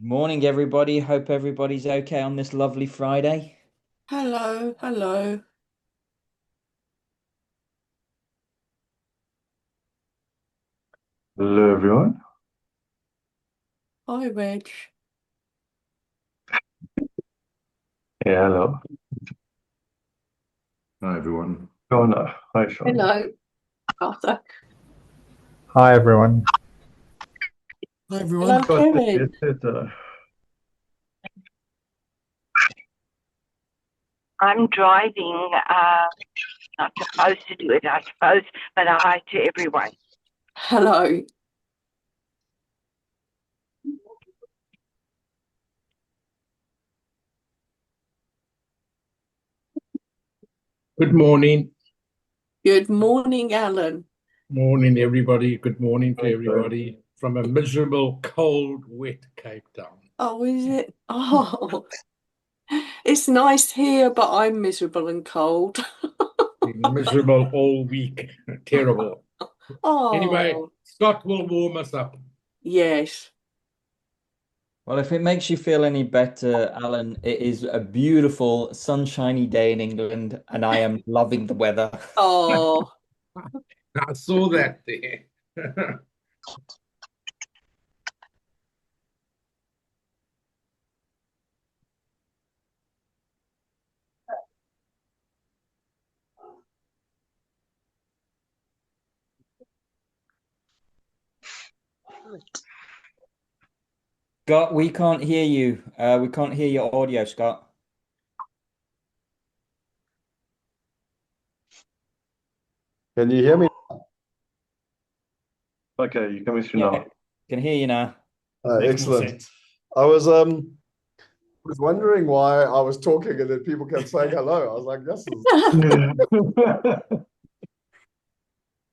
Morning, everybody. Hope everybody's okay on this lovely Friday. Hello, hello. Hello, everyone. Hi, Reg. Yeah, hello. Hi, everyone. Shona. Hi, Shona. Hello, Arthur. Hi everyone. Hi, everyone. Hello, Kevin. I'm driving, not supposed to do it, I suppose, but a hi to everyone. Hello. Good morning. Good morning, Alan. Morning, everybody. Good morning to Okay. everybody from a miserable, cold, wet Cape Town. Oh, is it? Oh, it's nice here, but I'm miserable and cold. Been miserable all week. Terrible. Anyway, Oh, Scott will warm us up. yes. Well, if it makes you feel any better, Alan, it is a beautiful, sunshiny day in England, and I am loving the weather. Oh, I saw that there. Scott, we can't hear you. We can't hear your audio, Scott. Can you hear me? Okay, you're coming through Yeah, now. can hear you now. Makes more Excellent. sense. I was wondering why I was talking and then people kept saying hello. I was like, this is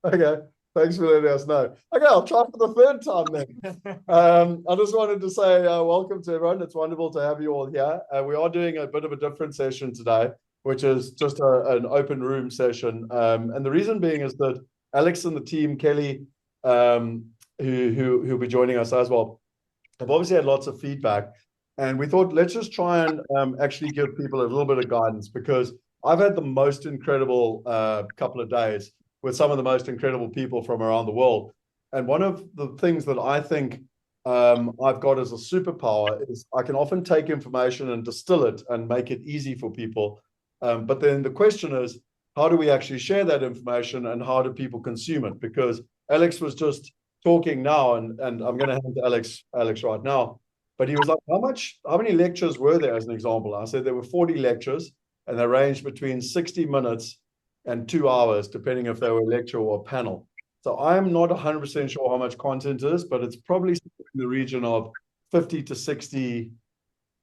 okay. Thanks for letting us know. Okay, I'll try for the third time then. I just wanted to say welcome to everyone. It's wonderful to have you all here. We are doing a bit of a different session today, which is just an open room session. And the reason being is that Alex and the team, Kelly, who'll be joining us as well, have obviously had lots of feedback. And we thought, let's just try and actually give people a little bit of guidance because I've had the most incredible couple of days with some of the most incredible people from around the world. And one of the things that I think I've got as a superpower is I can often take information and distill it and make it easy for people. But then the question is, how do we actually share that information and how do people consume it? Because Alex was just talking now, and I'm going to hand to Alex right now. But he was like, how many lectures were there as an example? I said there were 40 lectures and they ranged between 60 minutes and 2 hours, depending if they were a lecture or a panel. So I'm not 100% sure how much content is, but it's probably in the region of 50 to 60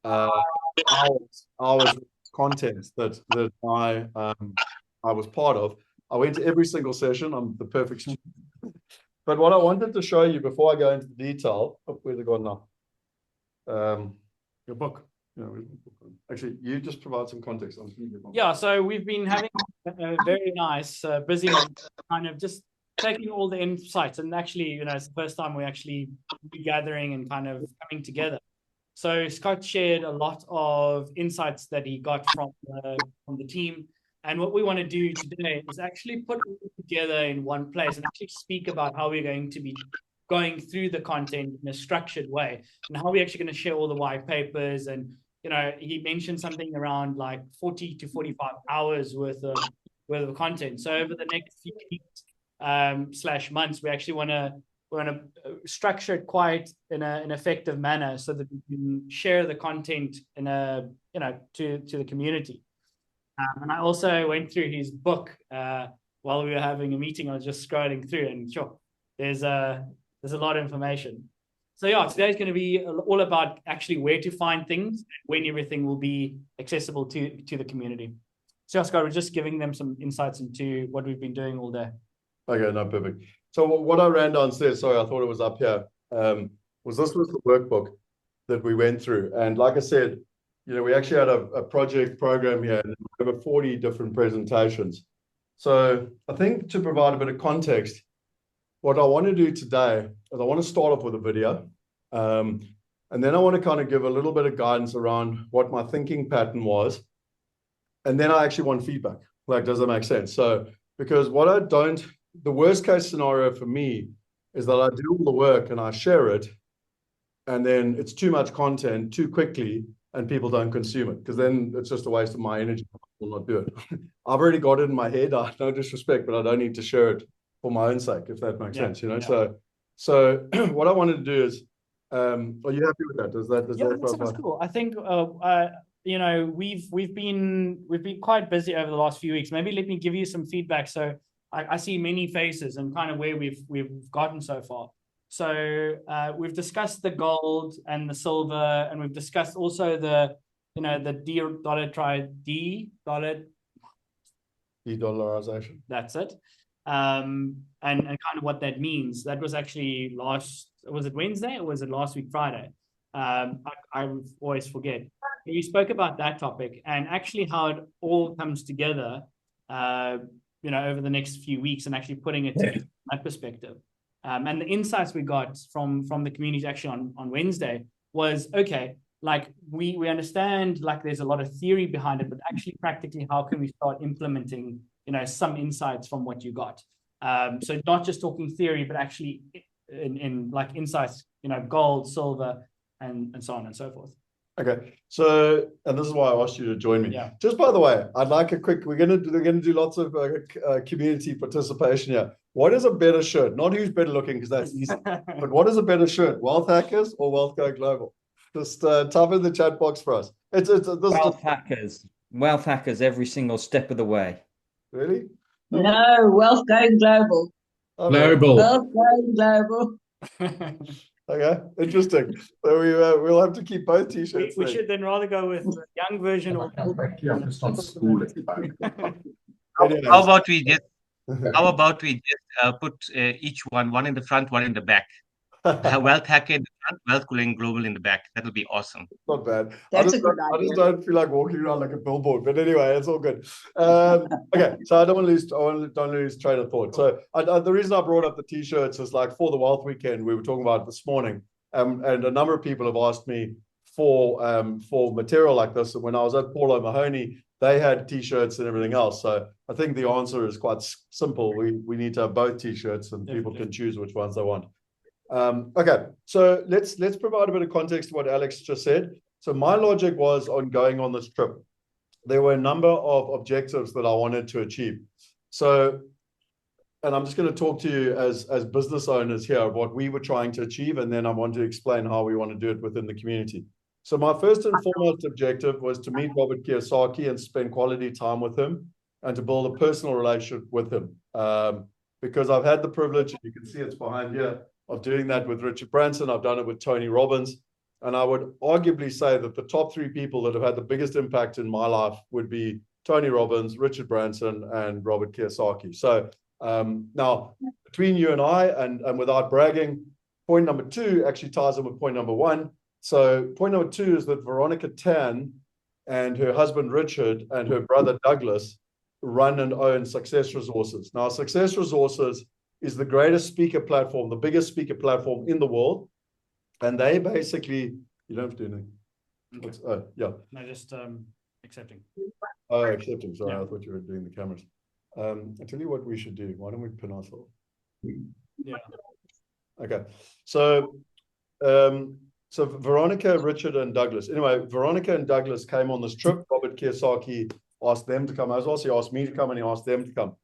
hours content that I was part of. I went to every single session. I'm the perfect student. But what I wanted to show you before I go into the detail, where's it gone now? Your book. Yeah, actually, you just provide some context. Yeah, so we've been having a very nice busy month, kind of just taking all the insights, and actually, it's the first time we're actually gathering and kind of coming together. So Scott shared a lot of insights that he got from the team, and what we want to do today is actually put it together in one place and actually speak about how we're going to be going through the content in a structured way and how we're actually going to share all the white papers. And he mentioned something around like 40 to 45 hours worth of content. So over the next few weeks slash months, we actually want to structure it quite in an effective manner so that we can share the content in a to the community. And I also went through his book while we were having a meeting. I was just scrolling through, and sure, there's a lot of information. So yeah, today's going to be all about actually where to find things and when everything will be accessible to the community. So Scott, we're just giving them some insights into what we've been doing all day. Okay, no, perfect. So what I ran downstairs, sorry, I thought it was up here, was the workbook that we went through. And like I said, we actually had a project program here and over 40 different presentations. So I think to provide a bit of context, what I want to do today is I want to start off with a video. And then I want to kind of give a little bit of guidance around what my thinking pattern was. And then I actually want feedback. Like, does that make sense? So, because the worst case scenario for me is that I do all the work and I share it, and then it's too much content too quickly and people don't consume it, because then it's just a waste of my energy. I will not do it. I've already got it in my head. No disrespect, but I don't need to share it for my own sake, if that makes sense, So what I wanted to do is, are you happy with that? That sounds cool. I think we've been quite busy over the last few weeks. Maybe let me give you some feedback. So I see many faces and kind of where we've gotten so far. So we've discussed the gold and the silver, and we've discussed also the de-dollarization. That's it. And kind of what that means. That was actually was it Wednesday or was it last week Friday? I always forget. We spoke about that topic and actually how it all comes together, over the next few weeks, and actually putting it together from that perspective. And the insights we got from the community actually on Wednesday was, okay, like we understand like there's a lot of theory behind it, but actually practically how can we start implementing some insights from what you got. So not just talking theory, but actually in like insights, gold, silver, and so on and so forth. Okay, so and this is why I asked you to join me. Yeah. Just by the way, I'd like a quick. We're gonna do lots of community participation here. What is a better shirt? Not who's better looking, because that's easy. But what is a better shirt? Wealth Hackers or Wealth Go Global? Just type in the chat box for us. It's Wealth Hackers every single step of the way. Really? No, Wealth Going Global. Global. Wealth Going Global. Okay, interesting. So we'll have to keep both t-shirts. We should then rather go with the young version or. How about we just put each one in the front, one in the back. Wealth Hacker in the front, Wealth Going Global in the back. That would be awesome. Not bad. That's a good I just idea. don't feel like walking around like a billboard. But anyway, it's all good. Okay, so I don't lose train of thought. So the reason I brought up the t-shirts is like for the Wealth Weekend we were talking about this morning, and a number of people have asked me for material like this. And when I was at Paul O'Mahony, they had t-shirts and everything else. So I think the answer is quite simple. We need to have both t-shirts, and people can choose which ones they want. Okay, so let's provide a bit of context to what Alex just said. So my logic was on going on this trip. There were a number of objectives that I wanted to achieve. So, and I'm just going to talk to you as business owners here of what we were trying to achieve, and then I want to explain how we want to do it within the community. So my first and foremost objective was to meet Robert Kiyosaki and spend quality time with him, and to build a personal relationship with him. Because I've had the privilege, and you can see it's behind here, of doing that with Richard Branson. I've done it with Tony Robbins. And I would arguably say that the top three people that have had the biggest impact in my life would be Tony Robbins, Richard Branson, and Robert Kiyosaki. So now, between you and I, and without bragging, point number two actually ties in with point number one. So point number two is that Veronica Tan and her husband Richard and her brother Douglas run and own Success Resources. Now, Success Resources is the greatest speaker platform, the biggest speaker platform in the world. And they basically, you don't have to do anything. Okay. Oh, yeah. No, just accepting. Oh, accepting. Sorry, I thought you were doing the cameras. I tell you what we should do. Why don't we pin ourselves? Yeah. Okay. So Veronica, Richard, and Douglas. Anyway, Veronica and Douglas came on this trip. Robert Kiyosaki asked them to come as well. So he asked me to come, and he asked them to come.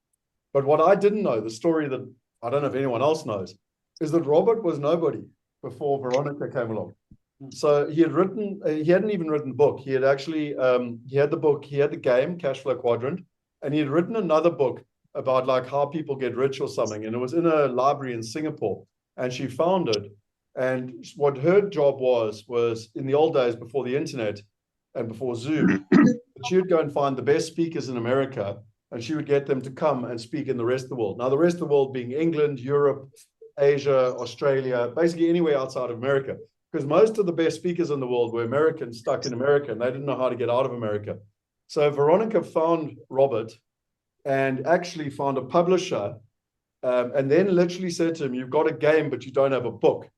But what I didn't know, the story that I don't know if anyone else knows, is that Robert was nobody before Veronica came along. So he hadn't even written the book. He had actually, he had the game, Cash Flow Quadrant, and he had written another book about like how people get rich or something. And it was in a library in Singapore, and she found it. And what her job was in the old days before the internet and before Zoom, she would go and find the best speakers in America, and she would get them to come and speak in the rest of the world. Now, the rest of the world being England, Europe, Asia, Australia, basically anywhere outside of America, because most of the best speakers in the world were Americans stuck in America, and they didn't know how to get out of America. So Veronica found Robert and actually found a publisher, and then literally said to him, "You've got a game, but you don't have a book."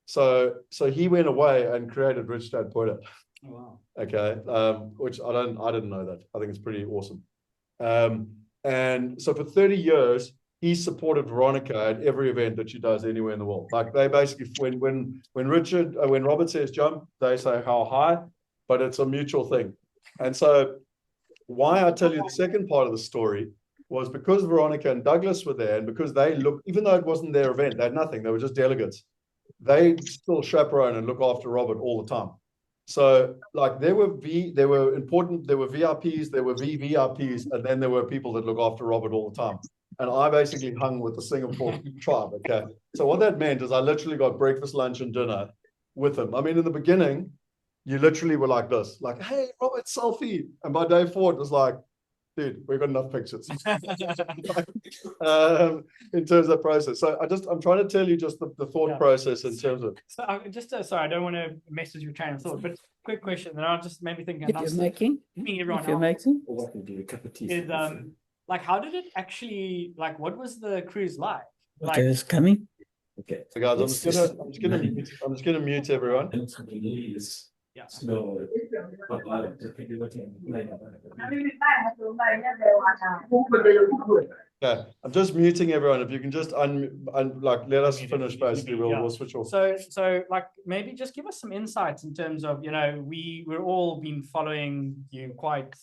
So he went away and created Rich Dad Poor Dad. Oh, wow. Okay, which I didn't know that. I think it's pretty awesome. And so for 30 years, he supported Veronica at every event that she does anywhere in the world. Like they basically, when Robert says jump, they say how high, but it's a mutual thing. And so why I tell you the second part of the story was because Veronica and Douglas were there, and because they looked, even though it wasn't their event, they had nothing, they were just delegates. They still chaperone and look after Robert all the time. So like there were VIPs, there were VVIPs, and then there were people that look after Robert all the time. And I basically hung with the Singapore tribe. Okay. So what that meant is I literally got breakfast, lunch, and dinner with him. I mean, in the beginning, you literally were like this, like, hey, Robert, selfie. And by day 4, it was like, dude, we've got enough pictures. In terms of process. So I'm trying to tell you just the thought process in terms of. So sorry, I don't want to mess with your train of thought, but quick question, and I'll just maybe think. If you're making, Is like, how did it actually, like, what was the cruise like? Water is coming. Okay. So guys, I'm just gonna mute everyone. Yeah. Okay, I'm just muting everyone. If you can just let us finish. Basically, we'll switch off. So like maybe just give us some insights in terms of, we're all been following you quite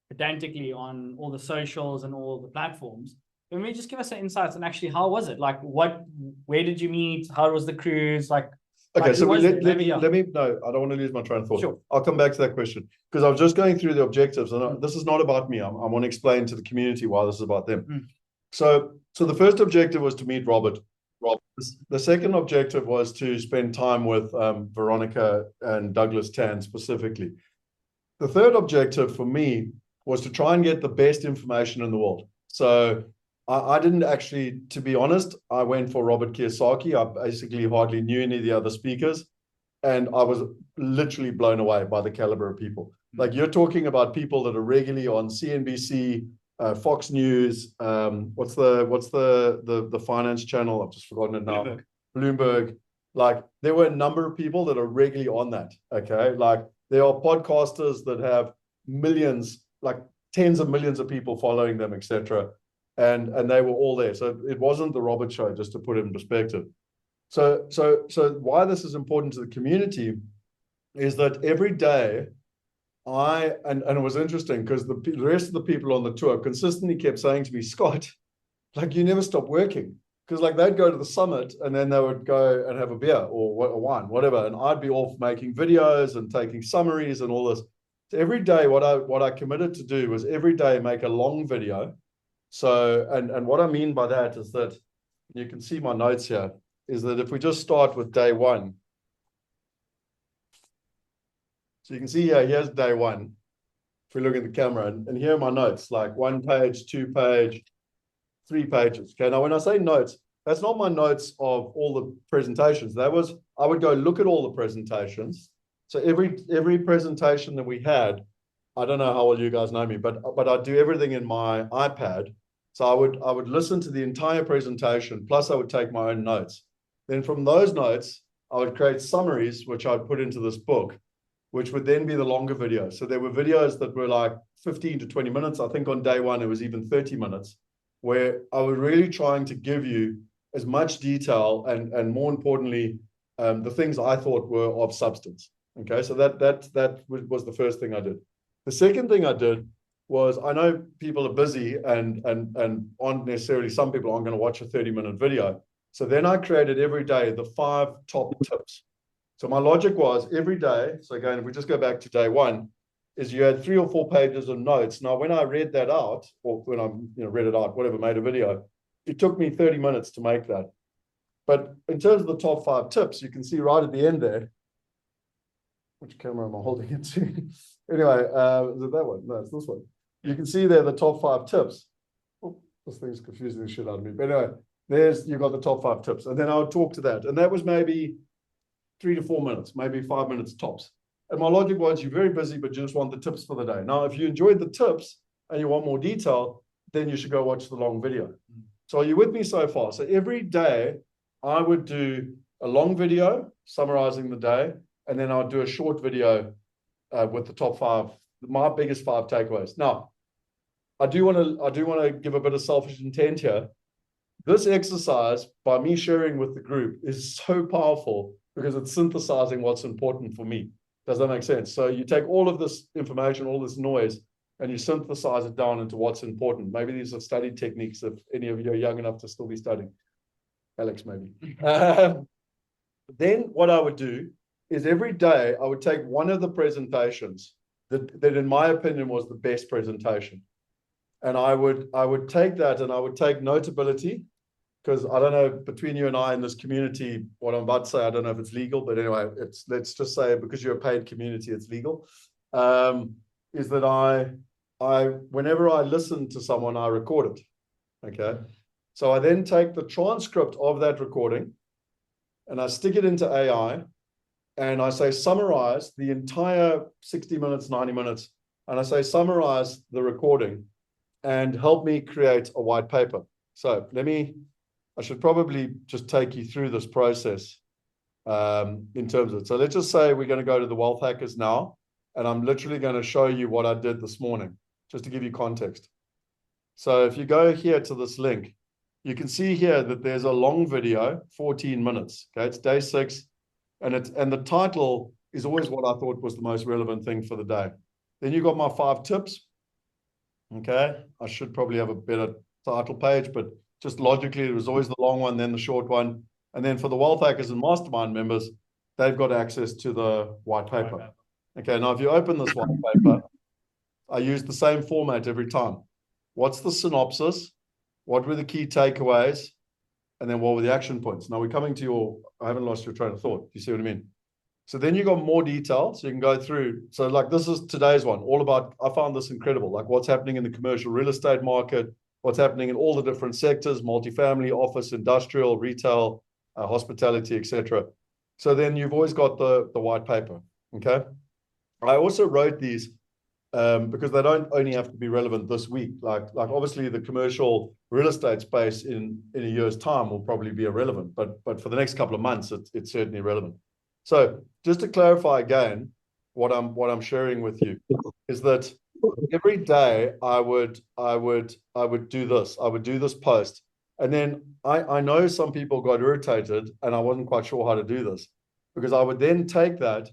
pedantically on all the socials and all the platforms. Can we just give us some insights on actually how was it? Like where did you meet? How was the cruise? Like okay, so let me no, I don't want to lose my train of thought. Sure. I'll come back to that question because I was just going through the objectives, and this is not about me. I want to explain to the community why this is about them. So the first objective was to meet Robert. The second objective was to spend time with Veronica and Douglas Tan specifically. The third objective for me was to try and get the best information in the world. So I didn't actually, to be honest, I went for Robert Kiyosaki. I basically hardly knew any of the other speakers. And I was literally blown away by the caliber of people. Like you're talking about people that are regularly on CNBC, Fox News, what's the finance channel? I've just forgotten it now. Bloomberg. Like there were a number of people that are regularly on that. Okay. Like there are podcasters that have millions, like tens of millions of people following them, etc. And they were all there. So it wasn't the Robert show, just to put it in perspective. So why this is important to the community is that every day and it was interesting because the rest of the people on the tour consistently kept saying to me, Scott, like you never stop working. Because like they'd go to the summit and then they would go and have a beer or a wine, whatever. And I'd be off making videos and taking summaries and all this. So every day, what I committed to do was every day make a long video. So, and what I mean by that is that you can see my notes here, is that if we just start with day 1. So you can see here, here's day 1. If we look at the camera, and here are my notes, like 1 page, 2 page, 3 pages. Okay, now when I say notes, that's not my notes of all the presentations. I would go look at all the presentations. So every presentation that we had, I don't know how well you guys know me, but I do everything in my iPad. So I would listen to the entire presentation, plus I would take my own notes. Then from those notes, I would create summaries, which I'd put into this book, which would then be the longer videos. So there were videos that were like 15 to 20 minutes. I think on day 1, it was even 30 minutes, where I was really trying to give you as much detail and more importantly, the things I thought were of substance. Okay, so that was the first thing I did. The second thing I did was, I know people are busy and aren't necessarily, some people aren't going to watch a 30-minute video. So then I created every day the 5 top tips. So my logic was every day, so again, if we just go back to day 1, is you had 3 or 4 pages of notes. Now, when I read that out, or when I read it out, whatever, made a video, it took me 30 minutes to make that. But in terms of the top 5 tips, you can see right at the end there, which camera am I holding it to? Anyway, is it that one? No, it's this one. You can see there the top 5 tips. Oh, this thing's confusing the shit out of me. But anyway, you've got the top 5 tips. And then I would talk to that. And that was maybe 3 to 4 minutes, maybe 5 minutes tops. And my logic was, you're very busy, but you just want the tips for the day. Now, if you enjoyed the tips and you want more detail, then you should go watch the long video. So are you with me so far? So every day I would do a long video summarizing the day, and then I'll do a short video with the top 5, my biggest 5 takeaways. Now, I do want to give a bit of selfish intent here. This exercise, by me sharing with the group, is so powerful because it's synthesizing what's important for me. Does that make sense? So you take all of this information, all this noise, and you synthesize it down into what's important. Maybe these are study techniques if any of you are young enough to still be studying. Alex, maybe. Then what I would do is every day I would take one of the presentations that in my opinion was the best presentation. And I would take that and I would take notability, because I don't know, between you and I in this community, what I'm about to say, I don't know if it's legal, but anyway, let's just say because you're a paid community, it's legal. Is that I whenever I listen to someone, I record it. Okay. So I then take the transcript of that recording and I stick it into AI and I say, summarize the entire 60 minutes, 90 minutes. And I say, summarize the recording and help me create a white paper. So I should probably just take you through this process in terms of it. So let's just say we're going to go to the Wealth Hackers now, and I'm literally going to show you what I did this morning, just to give you context. So if you go here to this link, you can see here that there's a long video, 14 minutes. Okay, it's day 6, and the title is always what I thought was the most relevant thing for the day. Then you got my 5 tips. Okay, I should probably have a better title page, but just logically, it was always the long one, then the short one. And then for the Wealth Hackers and Mastermind members, they've got access to the white paper. Okay, now if you open this white paper, I use the same format every time. What's the synopsis? What were the key takeaways? And then what were the action points? Now we're coming to I haven't lost your train of thought. Do you see what I mean? So then you got more detail, so you can go through. So like this is today's one, all about, I found this incredible, like what's happening in the commercial real estate market, what's happening in all the different sectors, multifamily, office, industrial, retail, hospitality, etc. So then you've always got the white paper, okay? I also wrote these because they don't only have to be relevant this week. Like obviously the commercial real estate space in a year's time will probably be irrelevant, but for the next couple of months, it's certainly relevant. So just to clarify again, what I'm sharing with you is that every day I would do this. I would do this post. And then I know some people got irritated and I wasn't quite sure how to do this, because I would then take that,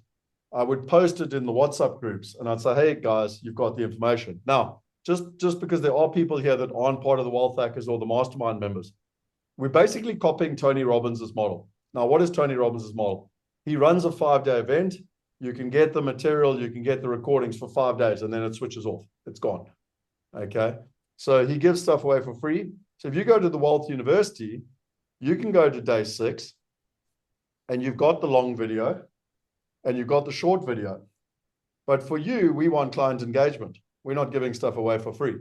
I would post it in the WhatsApp groups and I'd say, hey guys, you've got the information. Now, just because there are people here that aren't part of the Wealth Hackers or the Mastermind members, we're basically copying Tony Robbins' model. Now, what is Tony Robbins' model? He runs a 5-day event. You can get the material, you can get the recordings for 5 days, and then it switches off. It's gone. Okay. So he gives stuff away for free. So if you go to the Wealth University, you can go to day 6 and you've got the long video and you've got the short video. But for you, we want client engagement. We're not giving stuff away for free.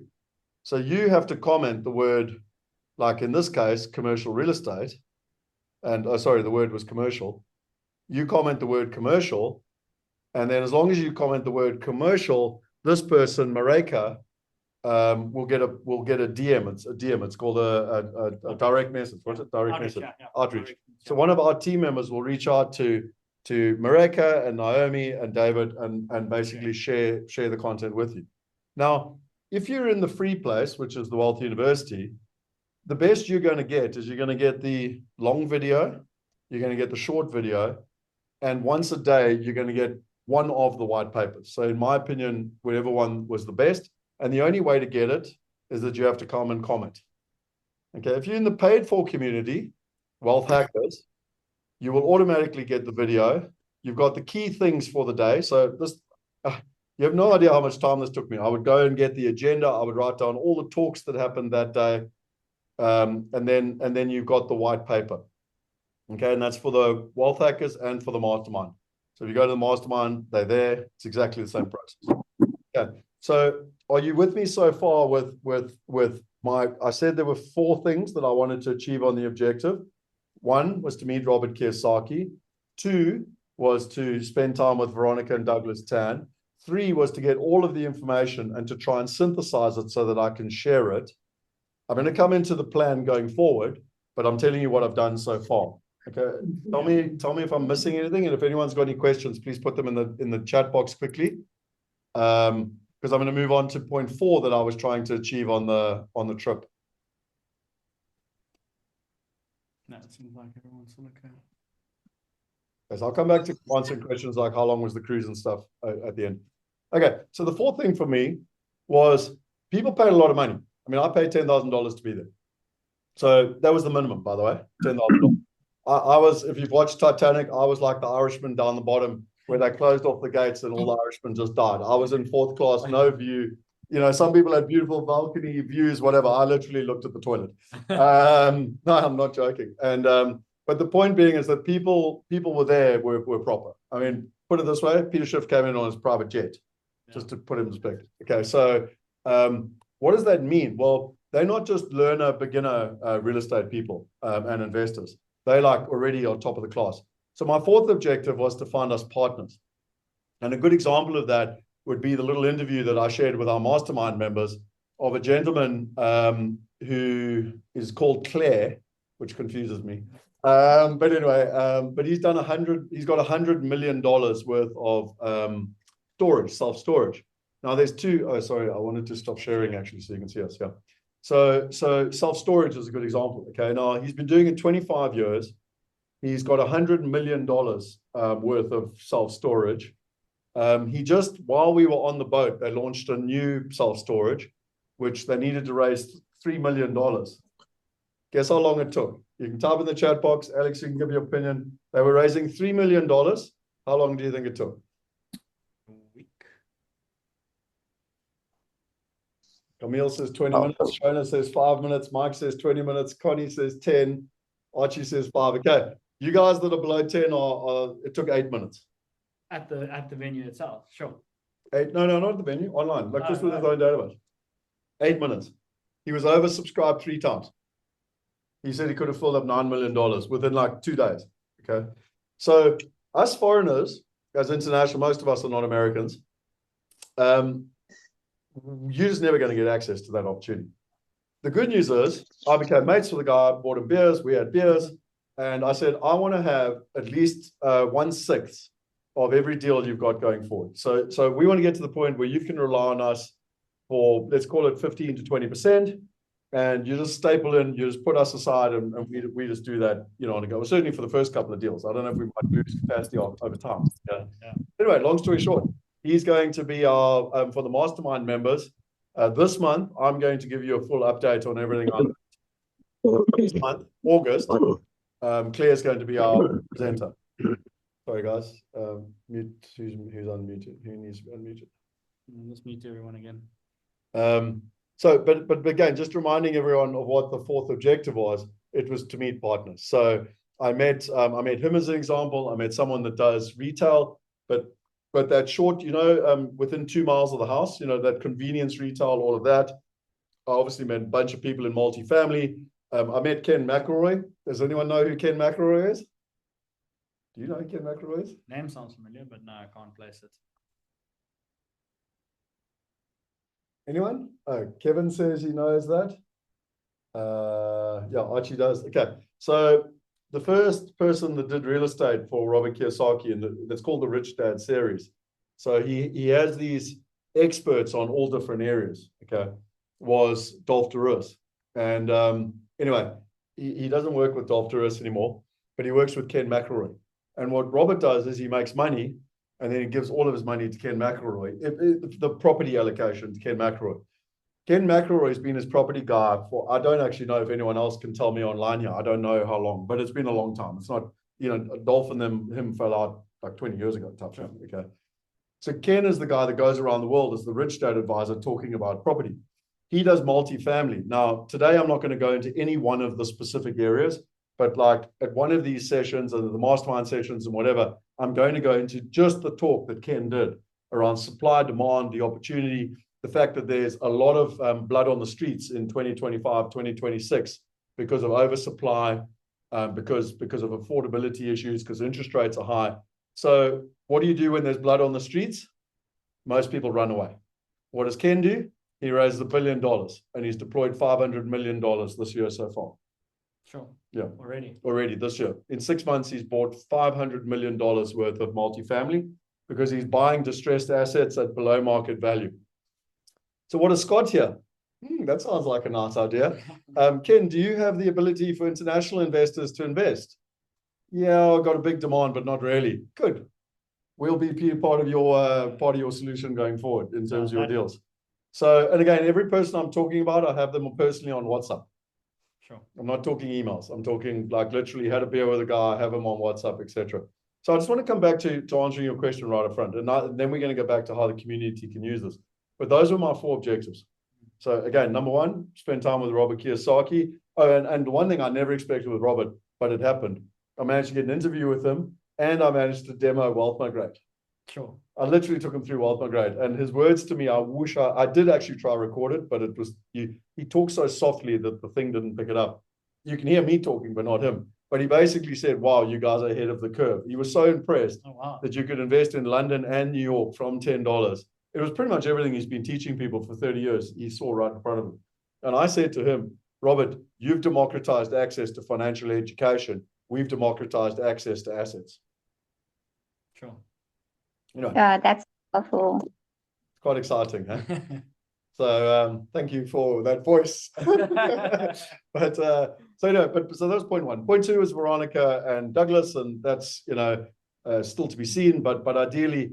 So you have to comment the word, like in this case, commercial real estate. And sorry, the word was commercial. You comment the word commercial. And then as long as you comment the word commercial, this person, Mareka, will get a DM. It's a DM. It's called a direct message. What's it? Direct message. Yeah. Outreach. So one of our team members will reach out to Mareka and Naomi and David and basically share the content with you. Now, if you're in the free place, which is the Wealth University, the best you're going to get is you're going to get the long video, you're going to get the short video, and once a day, you're going to get one of the white papers. So in my opinion, whatever one was the best. And the only way to get it is that you have to come and comment. Okay, if you're in the paid for community, Wealth Hackers, you will automatically get the video. You've got the key things for the day. So this, you have no idea how much time this took me. I would go and get the agenda. I would write down all the talks that happened that day. And then you've got the white paper. Okay, and that's for the Wealth Hackers and for the Mastermind. So if you go to the Mastermind, they're there. It's exactly the same process. Okay. So are you with me so far with my, I said there were 4 things that I wanted to achieve on the objective. 1 was to meet Robert Kiyosaki. 2 was to spend time with Veronica and Douglas Tan. 3 was to get all of the information and to try and synthesize it so that I can share it. I'm going to come into the plan going forward. but I'm telling you what I've done so far. Okay, tell me if I'm missing anything, and if anyone's got any questions, please put them in the chat box quickly. Because I'm going to move on to point 4 that I was trying to achieve on the trip. No, it seems like everyone's still okay. Okay, so I'll come back to answering questions like how long was the cruise and stuff at the end. Okay, so the 4th thing for me was people paid a lot of money. I mean, I paid $10,000 to be there. So that was the minimum, by the way, $10,000. I was, if you've watched Titanic, I was like the Irishman down the bottom where they closed off the gates and all the Irishmen just died. I was in 4th class, no view. You know, some people had beautiful balcony views, whatever. I literally looked at the toilet. No, I'm not joking. And but the point being is that people were there, were proper. I mean, put it this way, Peter Schiff came in on his private jet, just to put it in perspective. Okay, so what does that mean? Well, they're not just learner, beginner real estate people and investors. They like already are top of the class. So my 4th objective was to find us partners. And a good example of that would be the little interview that I shared with our mastermind members of a gentleman who is called Claire, which confuses me. But anyway, but he's got $100 million worth of storage, self-storage. Now there's two, oh, sorry, I wanted to stop sharing actually so you can see us, yeah. So self-storage is a good example, okay? Now he's been doing it 25 years. He's got $100 million worth of self-storage. He just, while we were on the boat, they launched a new self-storage, which they needed to raise $3 million. Guess how long it took? You can type in the chat box. Alex, you can give your opinion. They were raising $3 million. How long do you think it took? A week. Camille says 20 minutes. Shona says 5 minutes. Mike says 20 minutes. Connie says 10. Archie says 5. Okay. You guys that are below 10 it took 8 minutes. At the venue itself, sure. 8? No, not at the venue. Online. Like just with his own database. 8 minutes. He was oversubscribed 3 times. He said he could have filled up $9 million within like 2 days. Okay. So us foreigners, as international, most of us are not Americans. You're just never going to get access to that opportunity. The good news is I became mates with the guy, bought him beers, we had beers, and I said, I want to have at least 1/6 of every deal you've got going forward. So we want to get to the point where you can rely on us for, let's call it 15 to 20%, and you just staple in, you just put us aside, and we just do that, you know, on a go. Certainly for the first couple of deals. I don't know if we might lose capacity over time. Yeah. Anyway, long story short, he's going to be our, for the mastermind members, this month, I'm going to give you a full update on everything on this month, August. Claire's going to be our presenter. Sorry, guys. Mute who's unmuted. Who needs to be unmuted? Let's mute everyone again. So, but again, just reminding everyone of what the 4th objective was. It was to meet partners. So I met him as an example. I met someone that does retail, but that short, you know, within 2 miles of the house, you know, that convenience retail, all of that. I obviously met a bunch of people in multifamily. I met Ken McElroy. Does anyone know who Ken McElroy is? Do you know who Ken McElroy is? Name sounds familiar, but no, I can't place it. Anyone? Oh, Kevin says he knows that. Yeah, Archie does. Okay, so the first person that did real estate for Robert Kiyosaki, and that's called the Rich Dad series. So he has these experts on all different areas. Okay, was Dolph Duras, and anyway, he doesn't work with Dolph Duras anymore, but he works with Ken McElroy. And what Robert does is he makes money, and then he gives all of his money to Ken McElroy, the property allocation to Ken McElroy. Ken McElroy has been his property guy for, I don't actually know if anyone else can tell me online here. I don't know how long, but it's been a long time. It's not, you know, Dolph and him fell out like 20 years ago. Tough time. Okay. So Ken is the guy that goes around the world as the rich dad advisor talking about property. He does multifamily. Now, today I'm not going to go into any one of the specific areas, but like at one of these sessions or the mastermind sessions and whatever, I'm going to go into just the talk that Ken did around supply, demand, the opportunity, the fact that there's a lot of blood on the streets in 2025, 2026 because of oversupply, because of affordability issues, because interest rates are high. So what do you do when there's blood on the streets? Most people run away. What does Ken do? He raises $1 billion and he's deployed $500 million this year so far. Sure. Yeah. Already. This year. In 6 months, he's bought $500 million worth of multifamily because he's buying distressed assets at below market value. So what is Scott here? That sounds like a nice idea. Ken, do you have the ability for international investors to invest? Yeah, I've got a big demand, but not really. Good. We'll be part of your solution going forward in terms of your deals. So, and again, every person I'm talking about, I have them personally on WhatsApp. Sure. I'm not talking emails. I'm talking like literally had a beer with a guy, have him on WhatsApp, etc. So I just want to come back to answering your question right up front. And then we're going to go back to how the community can use this. But those are my 4 objectives. So again, number 1, spend time with Robert Kiyosaki. Oh, and one thing I never expected with Robert, but it happened. I managed to get an interview with him and I managed to demo Wealth Migrate. Sure. I literally took him through Wealth Migrate, and his words to me, I wish I did actually try to record it, but it was, he talked so softly that the thing didn't pick it up. You can hear me talking, but not him. But he basically said, wow, you guys are ahead of the curve. He was so impressed that you could invest in London and New York from $10. It was pretty much everything he's been teaching people for 30 years. He saw right in front of him. And I said to him, Robert, you've democratized access to financial education. We've democratized access to assets. Sure. You know, that's awful. it's quite exciting, huh? So thank you for that voice. But so that's point 1. Point 2 is Veronica and Douglas, and that's still to be seen. But ideally,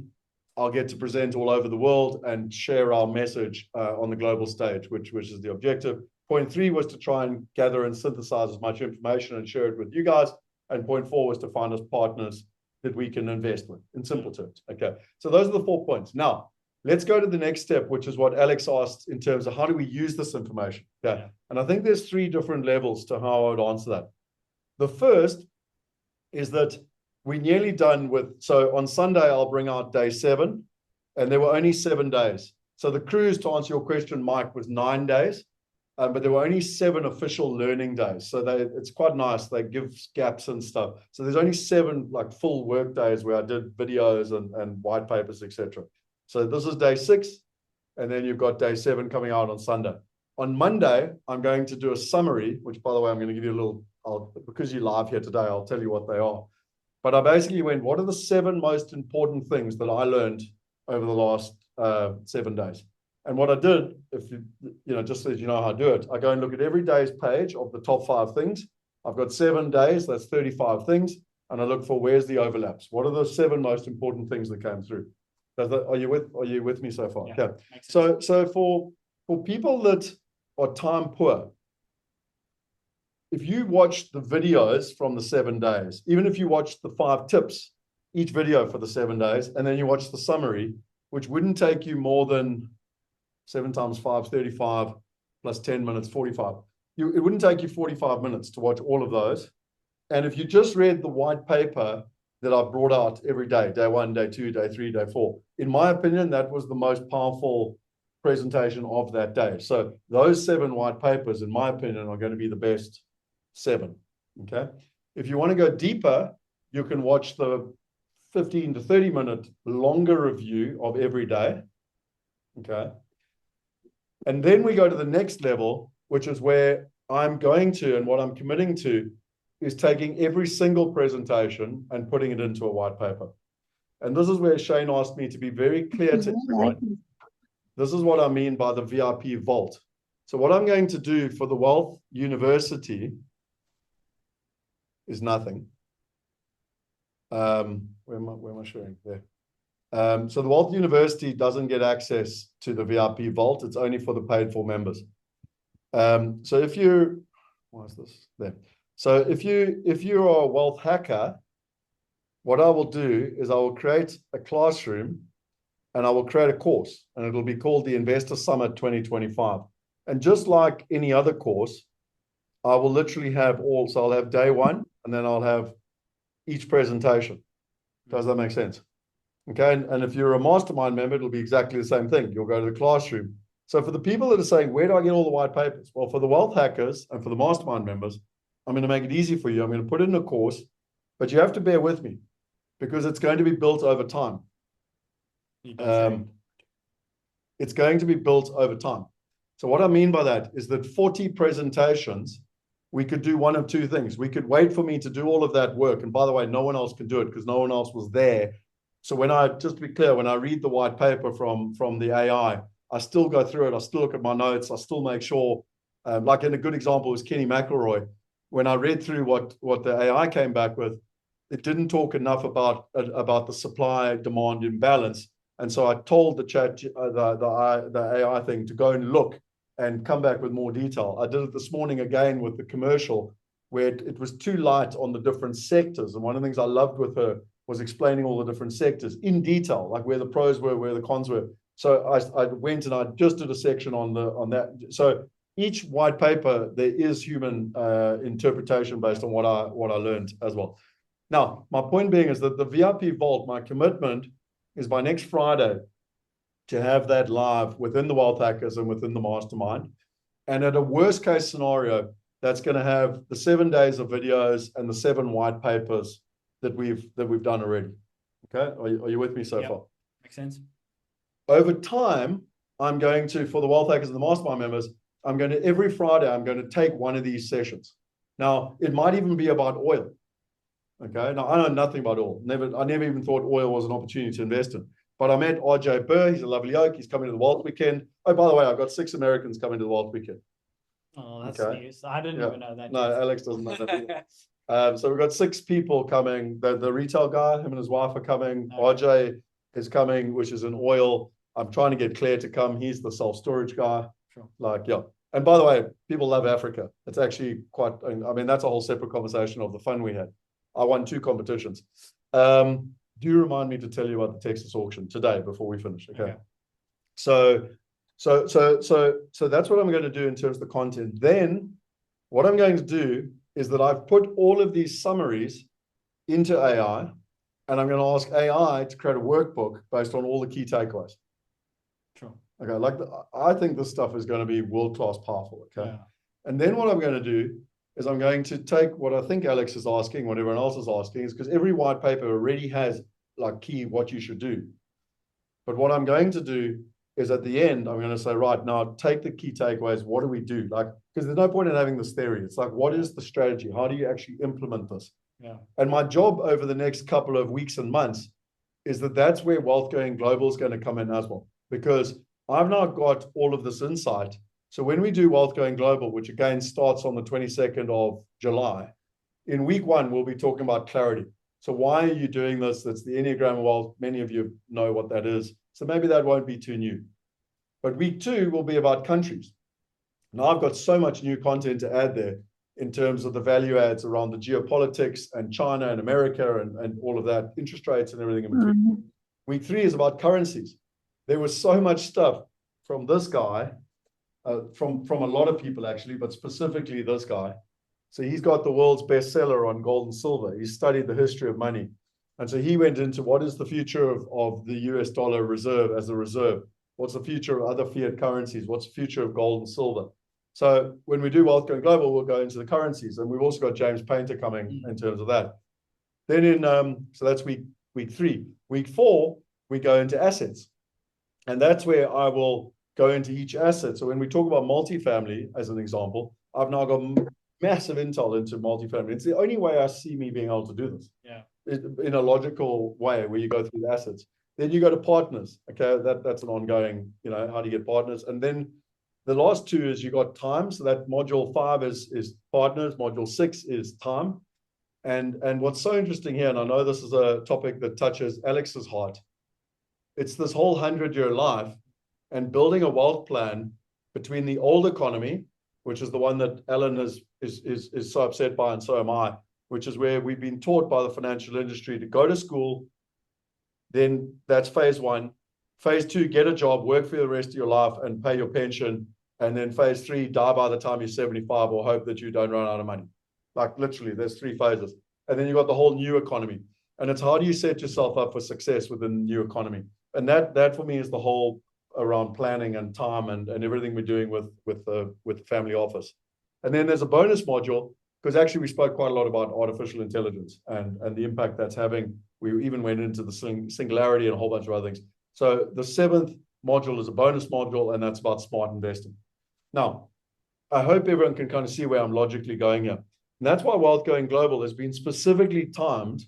I'll get to present all over the world and share our message on the global stage, which is the objective. Point 3 was to try and gather and synthesize as much information and share it with you guys. And point 4 was to find us partners that we can invest with, in simple terms. Okay, so those are the 4 points. Now, let's go to the next step, which is what Alex asked in terms of how do we use this information. Okay, and I think there's 3 different levels to how I would answer that. The first is that we're nearly done with, so on Sunday, I'll bring out day 7, and there were only 7 days. So the cruise, to answer your question, Mike, was 9 days. But there were only 7 official learning days. So it's quite nice. They give gaps and stuff. So there's only 7 like full work days where I did videos and white papers, etc. So this is day 6. And then you've got day 7 coming out on Sunday. On Monday, I'm going to do a summary, which, by the way, I'm going to give you a little, because you're live here today, I'll tell you what they are. But I basically went, what are the 7 most important things that I learned over the last 7 days? And what I did, if just so you know how I do it, I go and look at every day's page of the top 5 things. I've got 7 days, that's 35 things. And I look for where's the overlaps. What are the 7 most important things that came through? Are you with me so far? Yeah, okay. So for people that are time poor, if you watch the videos from the 7 days, even if you watch the 5 tips, each video for the 7 days, and then you watch the summary, which wouldn't take you more than 7 times 5, 35, plus 10 minutes, 45. It wouldn't take you 45 minutes to watch all of those. And if you just read the white paper that I brought out every day, day 1, day 2, day 3, day 4, in my opinion, that was the most powerful presentation of that day. So those 7 white papers, in my opinion, are going to be the best 7. Okay. If you want to go deeper, you can watch the 15 to 30 minute longer review of every day. Okay. And then we go to the next level, which is where I'm going to, and what I'm committing to, is taking every single presentation and putting it into a white paper. And this is where Shane asked me to be very clear to everyone. This is what I mean by the VIP vault. So what I'm going to do for the Wealth University is nothing. Where am I showing? There. So the Wealth University doesn't get access to the VIP vault. It's only for the paid for members. So if you, why is this there? So if you are a wealth hacker, what I will do is I will create a classroom and I will create a course, and it'll be called the Investor Summit 2025. And just like any other course, I will literally have all, so I'll have day 1 and then I'll have each presentation. Does that make sense? Okay, and if you're a mastermind member, it'll be exactly the same thing. You'll go to the classroom. So for the people that are saying, where do I get all the white papers? Well, for the wealth hackers and for the mastermind members, I'm going to make it easy for you. I'm going to put it in a course, but you have to bear with me because it's going to be built over time. It's going to be built over time. So what I mean by that is that 40 presentations we could do one of two things. We could wait for me to do all of that work. And by the way, no one else can do it because no one else was there. So just to be clear, when I read the white paper from the AI, I still go through it. I still look at my notes. I still make sure, like in a good example was Kenny McElroy. When I read through what the AI came back with, it didn't talk enough about the supply demand imbalance. And so I told the AI thing to go and look and come back with more detail. I did it this morning again with the commercial, where it was too light on the different sectors. And one of the things I loved with her was explaining all the different sectors in detail, like where the pros were, where the cons were. So I went and I just did a section on that. So each white paper, there is human interpretation based on what I learned as well. Now, my point being is that the VIP Vault, my commitment is by next Friday to have that live within the Wealth Hackers and within the Mastermind. And at a worst case scenario, that's going to have the 7 days of videos and the 7 white papers that we've done already. Okay, are you with me so far? Makes sense. Over time, I'm going to, for the Wealth Hackers and the Mastermind members, I'm going to, every Friday, I'm going to take one of these sessions. Now, it might even be about oil. Okay, now I know nothing about oil. I never even thought oil was an opportunity to invest in. But I met RJ Burr. He's a lovely oak. He's coming to the Wealth Weekend. Oh, by the way, I've got 6 Americans coming to the Wealth Weekend. Oh, that's news. I didn't even know that. No, Alex doesn't know that. So we've got 6 people coming. The retail guy, him and his wife are coming. Okay. RJ is coming, which is in oil. I'm trying to get Claire to come. He's the self-storage guy. Sure. Like, yeah. And by the way, people love Africa. It's actually quite, I mean, that's a whole separate conversation of the fun we had. I won 2 competitions. Do remind me to tell you about the Texas auction today before we finish. Okay. So that's what I'm going to do in terms of the content. Then what I'm going to do is that I've put all of these summaries into AI, and I'm going to ask AI to create a workbook based on all the key takeaways. Sure. Okay. I think this stuff is going to be world-class powerful. Okay. Yeah. And then what I'm going to do is I'm going to take what I think Alex is asking, what everyone else is asking, is because every white paper already has like key what you should do. But what I'm going to do is at the end, I'm going to say, right, now take the key takeaways. What do we do? Like, because there's no point in having this theory. It's like, what is the strategy? How do you actually implement this? Yeah. And my job over the next couple of weeks and months is that's where Wealth Going Global is going to come in as well. Because I've now got all of this insight. So when we do Wealth Going Global, which again starts on the 22nd of July, in week 1, we'll be talking about clarity. So why are you doing this? That's the Enneagram of Wealth. Many of you know what that is. So maybe that won't be too new. But week 2 will be about countries. Now I've got so much new content to add there in terms of the value adds around the geopolitics and China and America and all of that, interest rates and everything in between. Mm-hmm. Week 3 is about currencies. There was so much stuff from this guy, from a lot of people actually, but specifically this guy. So he's got the world's bestseller on gold and silver. He studied the history of money. And so he went into what is the future of the US dollar reserve as a reserve? What's the future of other fiat currencies? What's the future of gold and silver? So when we do Wealth Going Global, we'll go into the currencies. And we've also got James Painter coming in terms of that. Then so that's week 3. Week 4, we go into assets. And that's where I will go into each asset. So when we talk about multifamily, as an example, I've now got massive intel into multifamily. It's the only way I see me being able to do this. Yeah. In a logical way where you go through the assets. Then you go to partners. Okay, that's an ongoing, how do you get partners? And then the last 2 is you got time. So that module 5 is partners. Module 6 is time. And what's so interesting here, and I know this is a topic that touches Alex's heart, it's this whole 100-year life and building a wealth plan between the old economy, which is the one that Alan is so upset by, and so am I, which is where we've been taught by the financial industry to go to school. Then that's phase 1. Phase 2, get a job, work for the rest of your life and pay your pension. And then phase 3, die by the time you're 75 or hope that you don't run out of money. Like literally, there's 3 phases. And then you've got the whole new economy. And it's how do you set yourself up for success within the new economy? And that for me is the whole around planning and time and everything we're doing with the family office. And then there's a bonus module, because actually we spoke quite a lot about artificial intelligence and the impact that's having. We even went into the singularity and a whole bunch of other things. So the 7th module is a bonus module, and that's about smart investing. Now, I hope everyone can kind of see where I'm logically going here. And that's why Wealth Going Global has been specifically timed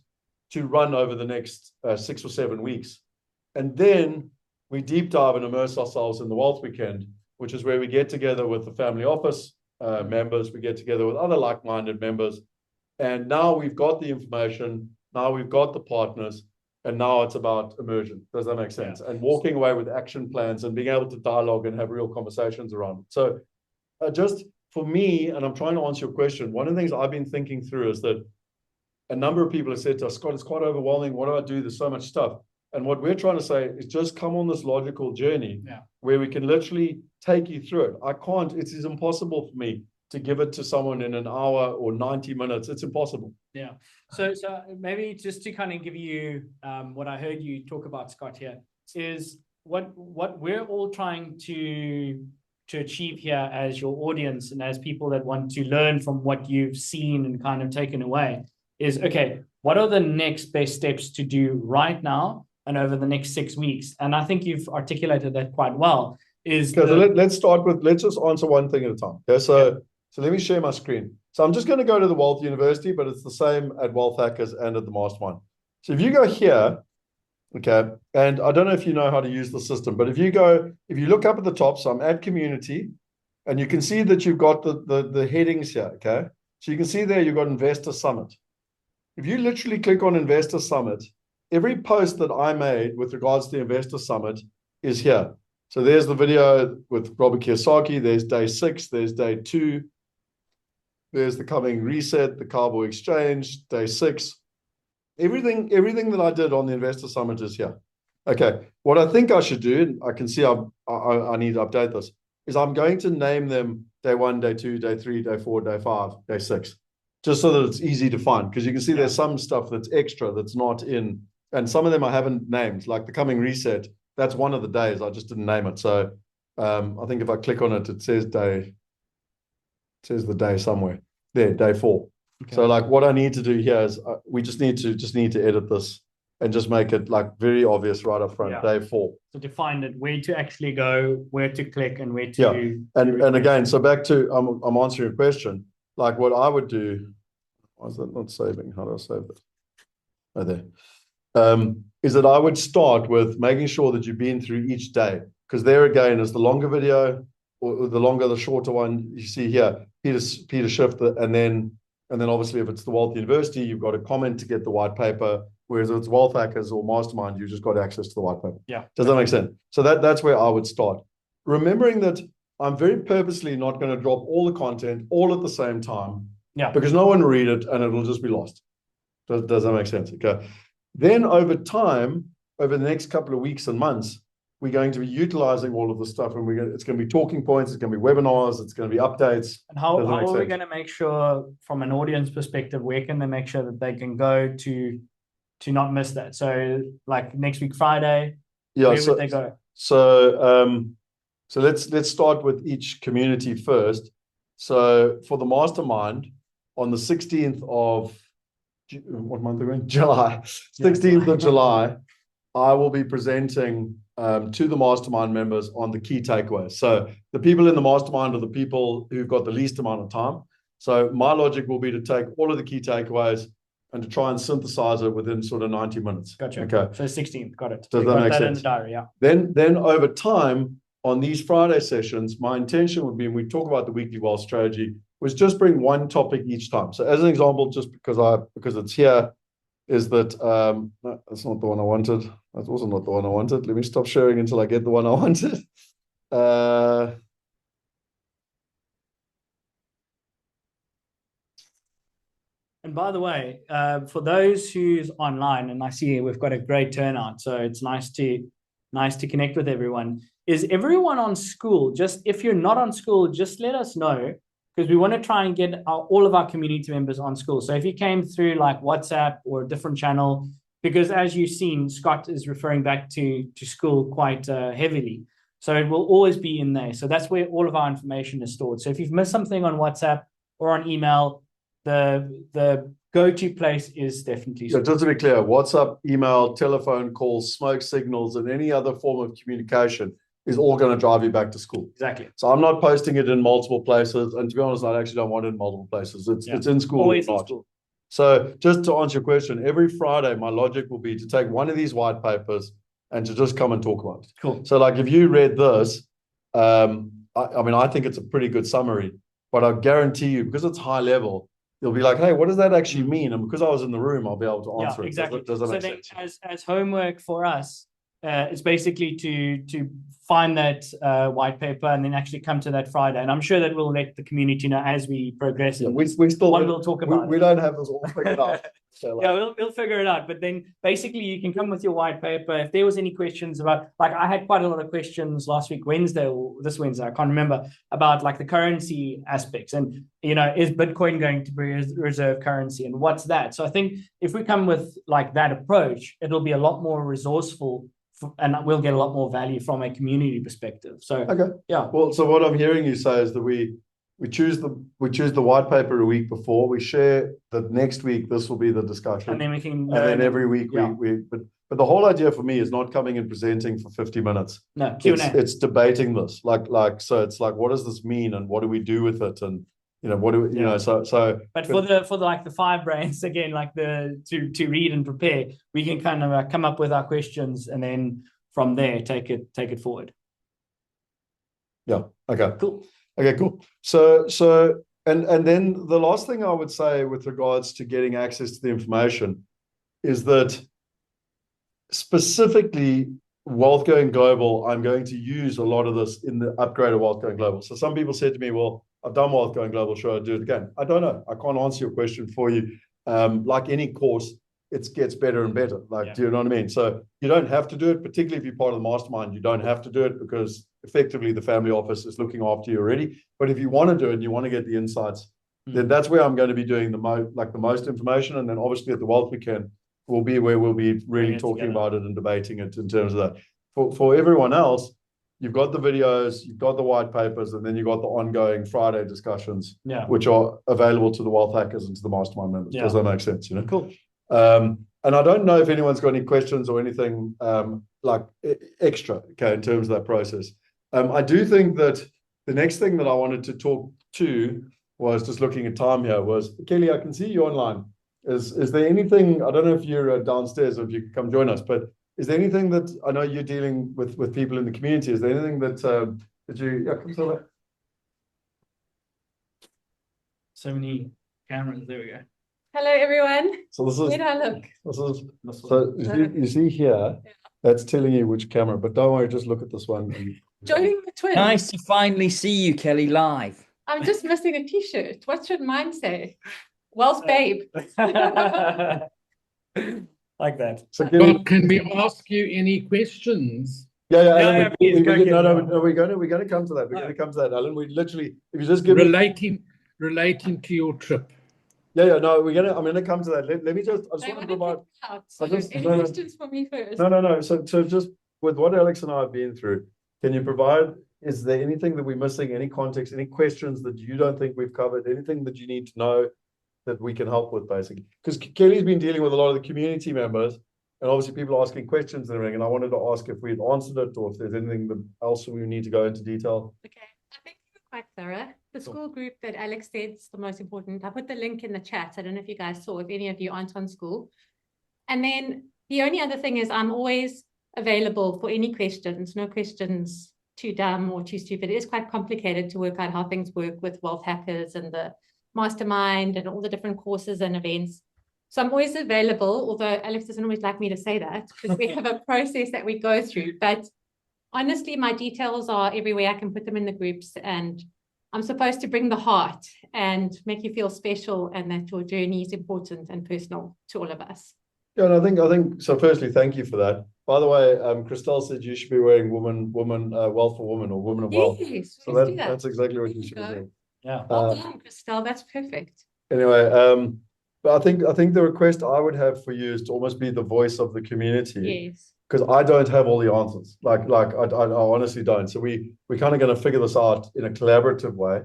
to run over the next 6 or 7 weeks. And then we deep dive and immerse ourselves in the Wealth Weekend, which is where we get together with the family office members, we get together with other like-minded members. And now we've got the information, now we've got the partners, and now it's about immersion. Does that make sense? Yeah. And walking away with action plans and being able to dialogue and have real conversations around it. So just for me, and I'm trying to answer your question, one of the things I've been thinking through is that a number of people have said to us, Scott, it's quite overwhelming. What do I do? There's so much stuff. And what we're trying to say is just come on this logical journey where we can literally take you through it. It is impossible for me to give it to someone in an hour or 90 minutes. It's impossible. Yeah. So maybe just to kind of give you what I heard you talk about, Scott, here is what we're all trying to achieve here as your audience and as people that want to learn from what you've seen and kind of taken away is, okay, what are the next best steps to do right now and over the next 6 weeks? And I think you've articulated that quite well. Let's just answer one thing at a time. Okay, so let me share my screen. So I'm just going to go to the Wealth University, but it's the same at Wealth Hackers and at the Mastermind. So if you go here, okay, and I don't know if you know how to use the system, but if you look up at the top, so I'm at community, and you can see that you've got the headings here, okay? So you can see there you've got Investor Summit. If you literally click on Investor Summit, every post that I made with regards to the Investor Summit is here. So there's the video with Robert Kiyosaki, there's day 6, there's day 2, there's the coming reset, the Cowboy Exchange, day 6. Everything that I did on the Investor Summit is here. Okay, what I think I should do, and I can see I need to update this, is I'm going to name them day 1, day 2, day 3, day 4, day 5, day 6, just so that it's easy to find. Because you can see there's some stuff that's extra that's not in, and some of them I haven't named, like the coming reset. That's one of the days. I just didn't name it. So I think if I click on it, it says the day somewhere. There, day 4. Okay. So like what I need to do here is we just need to edit this and just make it like very obvious right up front, day 4. So define it, where to actually go, where to click, and where to... Yeah, and again, so back to, I'm answering your question. Like what I would do, why is that not saving? How do I save that? Oh, there. Is that I would start with making sure that you've been through each day. Because there again is the longer video, or the shorter one you see here, Peter Schiff, and then obviously if it's the Wealth University, you've got a comment to get the white paper, whereas if it's Wealth Hackers or Mastermind, you've just got access to the white paper. Yeah. Does that make sense? So that's where I would start. Remembering that I'm very purposely not going to drop all the content all at the same time. Yeah. Because no one will read it and it'll just be lost. Does that make sense? Okay. Then over time, over the next couple of weeks and months, we're going to be utilizing all of the stuff, and it's going to be talking points, it's going to be webinars, it's going to be updates. And how are we going to make sure, from an audience perspective, where can they make sure that they can go to not miss that? So like next week, Friday, where would they go? So let's start with each community first. So for the Mastermind, on the 16th of, what month are we in? July. 16th of July, I will be presenting to the Mastermind members on the key takeaways. So the people in the Mastermind are the people who've got the least amount of time. So my logic will be to take all of the key takeaways and to try and synthesize it within sort of 90 minutes. Gotcha. Okay. So 16th, got it. Does that make sense? In the diary, yeah. Then over time, on these Friday sessions, my intention would be, and we talk about the weekly wealth strategy, was just bring one topic each time. So as an example, just because it's here, is that no, that's not the one I wanted. That's also not the one I wanted. Let me stop sharing until I get the one I wanted. And by the way, for those who's online, and I see we've got a great turnout, so it's nice to connect with everyone. Is everyone on school? Just if you're not on school, just let us know, because we want to try and get all of our community members on school. So if you came through like WhatsApp or a different channel, because as you've seen, Scott is referring back to school quite heavily. So it will always be in there. So that's where all of our information is stored. So if you've missed something on WhatsApp or on email, the go-to place is definitely. So just to be clear, WhatsApp, email, telephone calls, smoke signals, and any other form of communication is all going to drive you back to school. Exactly. So I'm not posting it in multiple places. And to be honest, I actually don't want it in multiple places. It's in school. Always in school. So just to answer your question, every Friday, my logic will be to take one of these white papers and to just come and talk about it. Cool. So like if you read this, I mean, I think it's a pretty good summary, but I guarantee you, because it's high level, you'll be like, hey, what does that actually mean? And because I was in the room, I'll be able to answer Yeah, it. exactly. Does that So make then sense? as homework for us, it's basically to find that white paper and then actually come to that Friday. And I'm sure that we'll let the community know as we progress. Yeah, And we still what we'll talk about. we don't have this all figured out. So like, Yeah, we'll figure it out. But then basically you can come with your white paper. If there was any questions about, like I had quite a lot of questions last week, Wednesday or this Wednesday, I can't remember, about like the currency aspects and, you know, is Bitcoin going to be reserve currency and what's that? So I think if we come with like that approach, it'll be a lot more resourceful and we'll get a lot more value from a community perspective. So, okay. Yeah. Well, so what I'm hearing you say is that we choose the white paper a week before. We share that next week this will be the discussion, and then we can and then every week but the whole idea for me is not coming and presenting for 50 minutes. No, Q&A. It's debating this. So it's like, what does this mean and what do we do with it? And you know, what do we, you know, so but for the like the 5 brains again, like to read and prepare, we can kind of come up with our questions and then from there take it forward. Yeah. Okay. Cool. Okay, cool. So and then the last thing I would say with regards to getting access to the information is that specifically Wealth Going Global, I'm going to use a lot of this in the upgrade of Wealth Going Global. So some people said to me, well, I've done Wealth Going Global, should I do it again? I don't know. I can't answer your question for you. Like any course, it gets better and better. Like, do you know what I mean? So you don't have to do it, particularly if you're part of the mastermind. You don't have to do it because effectively the family office is looking after you already. But if you want to do it and you want to get the insights, then that's where I'm going to be doing the most information. And then obviously at the Wealth Weekend will be where we'll be really talking about it and debating it in terms of that. For everyone else, you've got the videos, you've got the white papers, and then you've got the ongoing Friday discussions, which are available to the wealth hackers and to the mastermind members. Does that make sense? You know? Cool. And I don't know if anyone's got any questions or anything like extra, okay, in terms of that process. I do think that the next thing that I wanted to talk to was just looking at time here was, Kelly, I can see you online. Is there anything, I don't know if you're downstairs or if you can come join us, but is there anything that, I know you're dealing with people in the community, is there anything that come so many cameras, there we go. Hello, everyone. So this is, where do I look? So you see here, that's telling you which camera, but don't worry, just look at this one. Joining the twins. Nice to finally see you, Kelly, live. I'm just missing a t-shirt. What should mine say? Wealth babe. Like that. So can we ask you any questions? Alan, we're going to come to that. We're going to come to that, Alan. We literally, if you just give relating to your trip. No, I'm going to come to that. Let me just, I just want to provide. Any questions for me first? No. So just with what Alex and I have been through, can you provide, is there anything that we're missing, any context, any questions that you don't think we've covered, anything that you need to know that we can help with, basically? Because Kelly's been dealing with a lot of the community members and obviously people asking questions and everything, and I wanted to ask if we'd answered it or if there's anything else we need to go into detail. Okay, I think you were quite thorough. The school group that Alex said is the most important. I put the link in the chat. I don't know if you guys saw, if any of you aren't on school. And then the only other thing is I'm always available for any questions. No questions too dumb or too stupid. It is quite complicated to work out how things work with wealth hackers and the mastermind and all the different courses and events. So I'm always available, although Alex doesn't always like me to say that because we have a process that we go through. But honestly, my details are everywhere. I can put them in the groups, and I'm supposed to bring the heart and make you feel special and that your journey is important and personal to all of us. Yeah, and I think so. Firstly, thank you for that. By the way, Christelle said you should be wearing woman wealth for women or women of wealth. Yes, so that's exactly what you should be doing. Yeah. Well done, Christelle. That's perfect. Anyway, but I think the request I would have for you is to almost be the voice of the community. Yes. Because I don't have all the answers. Like I honestly don't. So we're kind of going to figure this out in a collaborative way.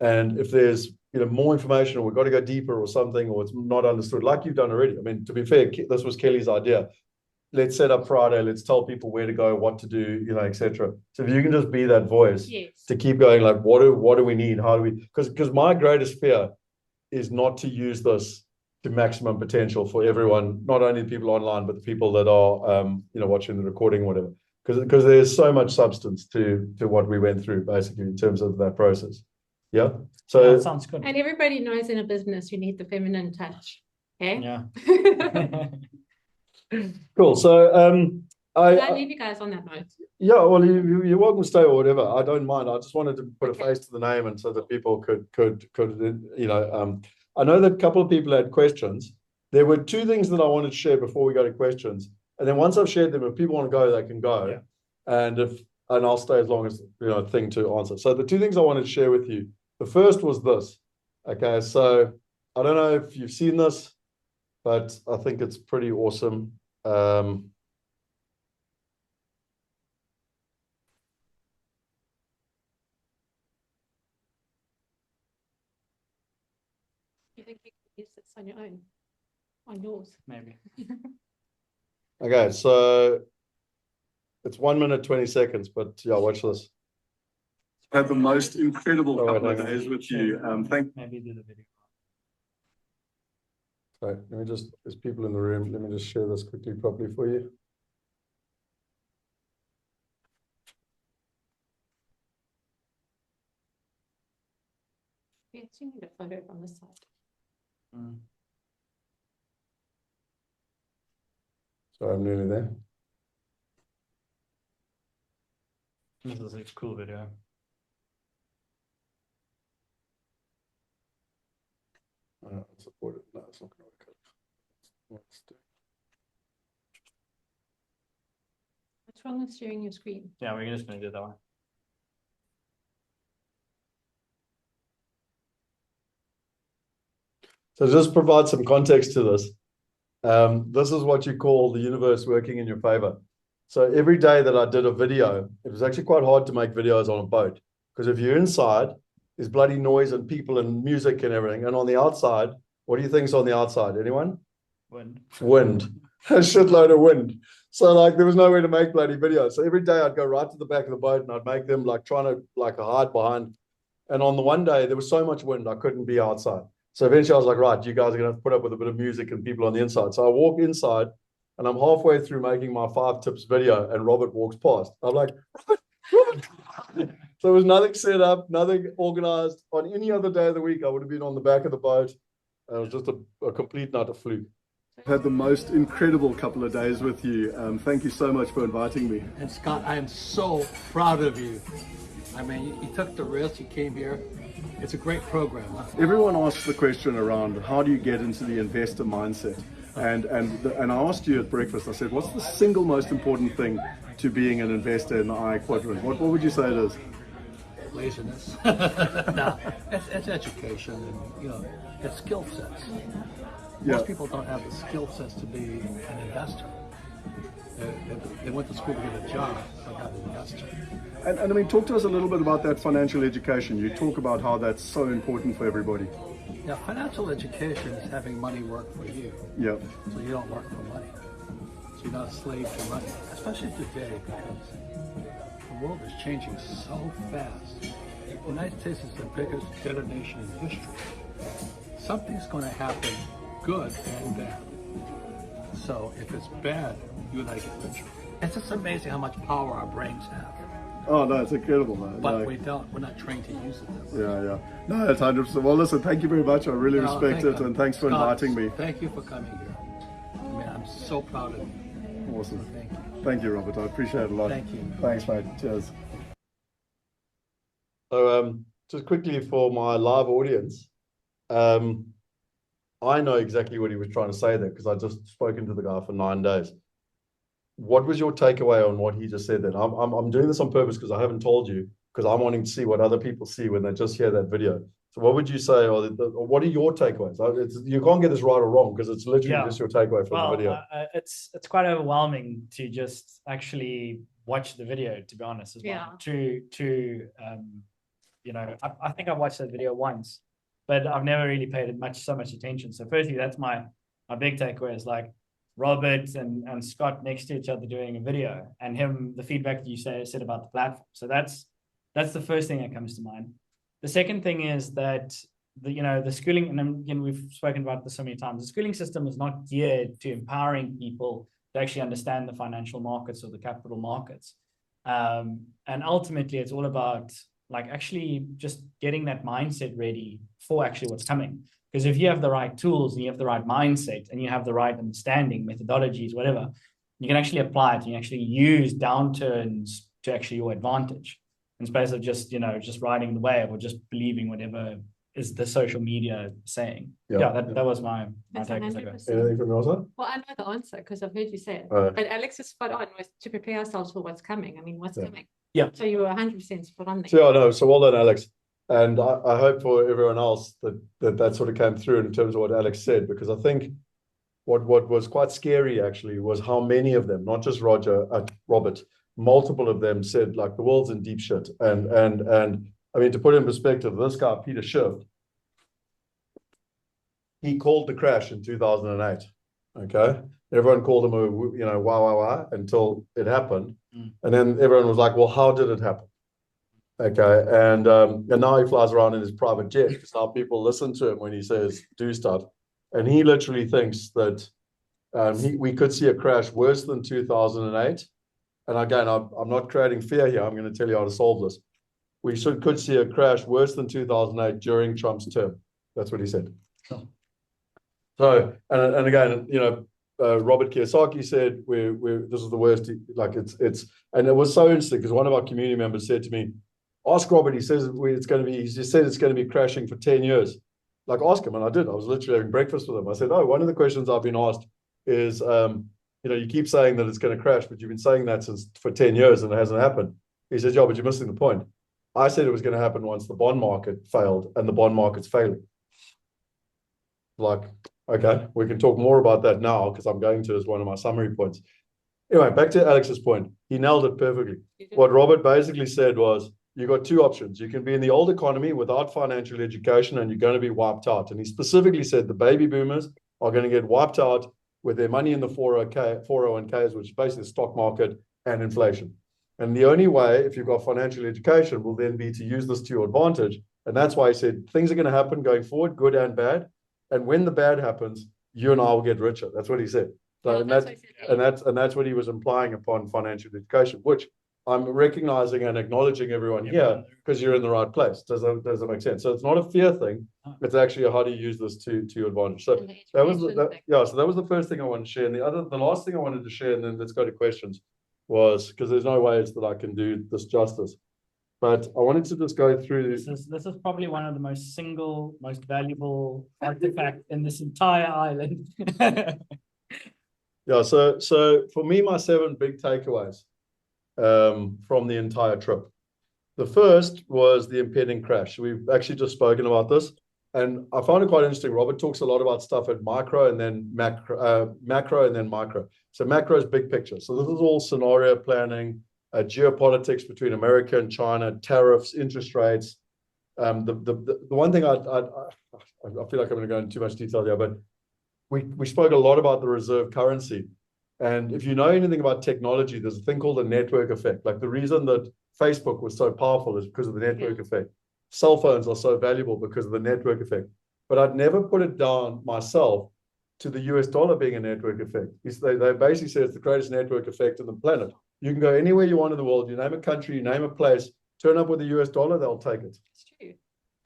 And if there's more information, or we've got to go deeper or something, or it's not understood, like you've done already. I mean, to be fair, this was Kelly's idea. let's set up Friday, let's tell people where to go, what to do, you know, etc. So if you can just be that voice to keep going, like, what do we need? How do we, because my greatest fear is not to use this to maximum potential for everyone, not only the people online, but the people that are you know, watching the recording, whatever. Because there's so much substance to what we went through, basically, in terms of that process. Yeah. So that sounds good. And everybody knows in a business you need the feminine touch. Okay. Yeah. cool. So I leave you guys on that note. yeah, well, you're welcome to stay or whatever. I don't mind. I just wanted to put a face to the name, and so that people could you know. I know that a couple of people had questions. There were two things that I wanted to share before we go to questions, and then once I've shared them, if people want to go, they can go. Yeah. And I'll stay as long as, you know, thing to answer. So the two things I wanted to share with you. The first was this. Okay, so I don't know if you've seen this, but I think it's pretty awesome. You think you can use this on your own? On yours? Maybe. Okay, so it's 1 minute 20 seconds, but yeah, watch this. Had the most incredible couple of days with you. Maybe do the video. Sorry, let me just, there's people in the room. Let me just share this quickly properly for you. We actually need a photo from the side. Sorry, I'm nearly there. This is a cool video. Support it. No, it's not going to work. What's wrong with sharing your screen? Yeah, we're just going to do that one. So just provide some context to this. This is what you call the universe working in your favor. So every day that I did a video, it was actually quite hard to make videos on a boat, because if you're inside, there's bloody noise and people and music and everything. And on the outside, what do you think's on the outside? Anyone? Wind. Wind. A shitload of wind. So like there was no way to make bloody videos. So every day I'd go right to the back of the boat and I'd make them like trying to like hide behind. And on the one day there was so much wind I couldn't be outside. So eventually I was like, right, you guys are gonna have to put up with a bit of music and people on the inside. So I walk inside and I'm halfway through making my 5 tips video and Robert walks past. I'm like, Robert. So there was nothing set up, nothing organized. On any other day of the week, I would have been on the back of the boat. It was just a complete nut of fluke. I've had the most incredible couple of days with you. Thank you so much for inviting me. And Scott, I am so proud of you. I mean, you took the risk, you came here. It's a great program. Huh? Everyone asks the question around how do you get into the investor mindset? And I asked you at breakfast, I said, what's the single most important thing to being an investor in the I quadrant? What would you say it is? Laziness. No, it's education and, you know, it's skill sets. Most people don't have the skill sets to be an investor. They went to school to get a job, but not an investor. And I mean, talk to us a little bit about that financial education. You talk about how that's so important for everybody. Yeah, financial education is having money work for you. Yeah. So you don't work for money. So you're not a slave to money, especially today because the world is changing so fast. The United States is the biggest debtor nation in history. Something's going to happen, good and bad. So if it's bad, you and I get richer. It's just amazing how much power our brains have. Oh, no, it's incredible, man. But we're not trained to use it. Yeah. No, it's 100%. Well, listen, thank you very much. I really respect it, and thanks for inviting me. Thank you for coming here. I mean, I'm so proud of you. Awesome. Thank you. Thank you, Robert. I appreciate it a lot. Thank you. Thanks, mate. Cheers. So, just quickly for my live audience, I know exactly what he was trying to say there because I just spoken to the guy for 9 days. What was your takeaway on what he just said then? I'm doing this on purpose because I haven't told you, because I'm wanting to see what other people see when they just hear that video. So what would you say, or what are your takeaways? You can't get this right or wrong because it's literally just your takeaway from the video. It's quite overwhelming to just actually watch the video, to be honest. As well. You know, I think I watched that video once, but I've never really paid so much attention. So firstly, that's my big takeaway is like, Robert and Scott next to each other doing a video, and the feedback that you said about the platform. So that's the first thing that comes to mind. The second thing is that the schooling, and again, we've spoken about this so many times, the schooling system is not geared to empowering people to actually understand the financial markets or the capital markets. And ultimately, it's all about like actually just getting that mindset ready for actually what's coming. Because if you have the right tools and you have the right mindset and you have the right understanding, methodologies, whatever, you can actually apply it and you actually use downturns to actually your advantage, in space of just riding the wave or just believing whatever is the social media saying. That was my take. Anything from your side? Well, I know the answer because I've heard you say it. But Alex is spot on was to prepare ourselves for what's coming. I mean, what's coming? Yeah. So you were 100% spot on there. So, no, so well done, Alex. And I hope for everyone else that sort of came through in terms of what Alex said, because I think what was quite scary actually was how many of them, not just Robert, multiple of them said like the world's in deep shit. And I mean, to put it in perspective, this guy, Peter Schiff, he called the crash in 2008. Okay. Everyone called him why until it happened. And then everyone was like, well, how did it happen? Okay. And now he flies around in his private jet because now people listen to him when he says do stuff. And he literally thinks that we could see a crash worse than 2008. And again, I'm not creating fear here. I'm going to tell you how to solve this. We could see a crash worse than 2008 during Trump's term. That's what he said. So, and again, Robert Kiyosaki said this is the worst. Like and it was so interesting because one of our community members said to me, "Ask Robert." He says it's going to be. He just said it's going to be crashing for 10 years. Like, ask him, and I did. I was literally having breakfast with him. I said, "Oh, one of the questions I've been asked is, you keep saying that it's going to crash, but you've been saying that for 10 years and it hasn't happened." He said, "Yeah, but you're missing the point. I said it was going to happen once the bond market failed, and the bond market's failing." Like, okay, we can talk more about that now because I'm going to as one of my summary points. Anyway, back to Alex's point. He nailed it perfectly. What Robert basically said was, you got two options. You can be in the old economy without financial education and you're going to be wiped out. And he specifically said the baby boomers are going to get wiped out with their money in the 401ks, which is basically the stock market and inflation. And the only way, if you've got financial education, will then be to use this to your advantage. And that's why he said things are going to happen going forward, good and bad. And when the bad happens, you and I will get richer. That's what he said. So, and that's what he was implying upon financial education, which I'm recognizing and acknowledging everyone here because you're in the right place. Does that make sense? So it's not a fear thing. It's actually how do you use this to your advantage. So that was so that was the first thing I wanted to share. And the last thing I wanted to share, and then let's go to questions, was because there's no ways that I can do this justice. But I wanted to just go through this is probably one of the most valuable artifact in this entire island. Yeah, so for me, my 7 big takeaways from the entire trip. The first was the impending crash. We've actually just spoken about this, and I found it quite interesting. Robert talks a lot about stuff at micro and then macro and then micro. So macro is big picture. So this is all scenario planning, geopolitics between America and China, tariffs, interest rates. The one thing I feel like I'm going to go into too much detail here, but we spoke a lot about the reserve currency. And if you know anything about technology, there's a thing called the network effect. Like the reason that Facebook was so powerful is because of the network effect. Cell phones are so valuable because of the network effect. But I'd never put it down myself to the US dollar being a network effect. They basically say it's the greatest network effect on the planet. You can go anywhere you want in the world. You name a country, you name a place, turn up with a US dollar, they'll take it. It's true.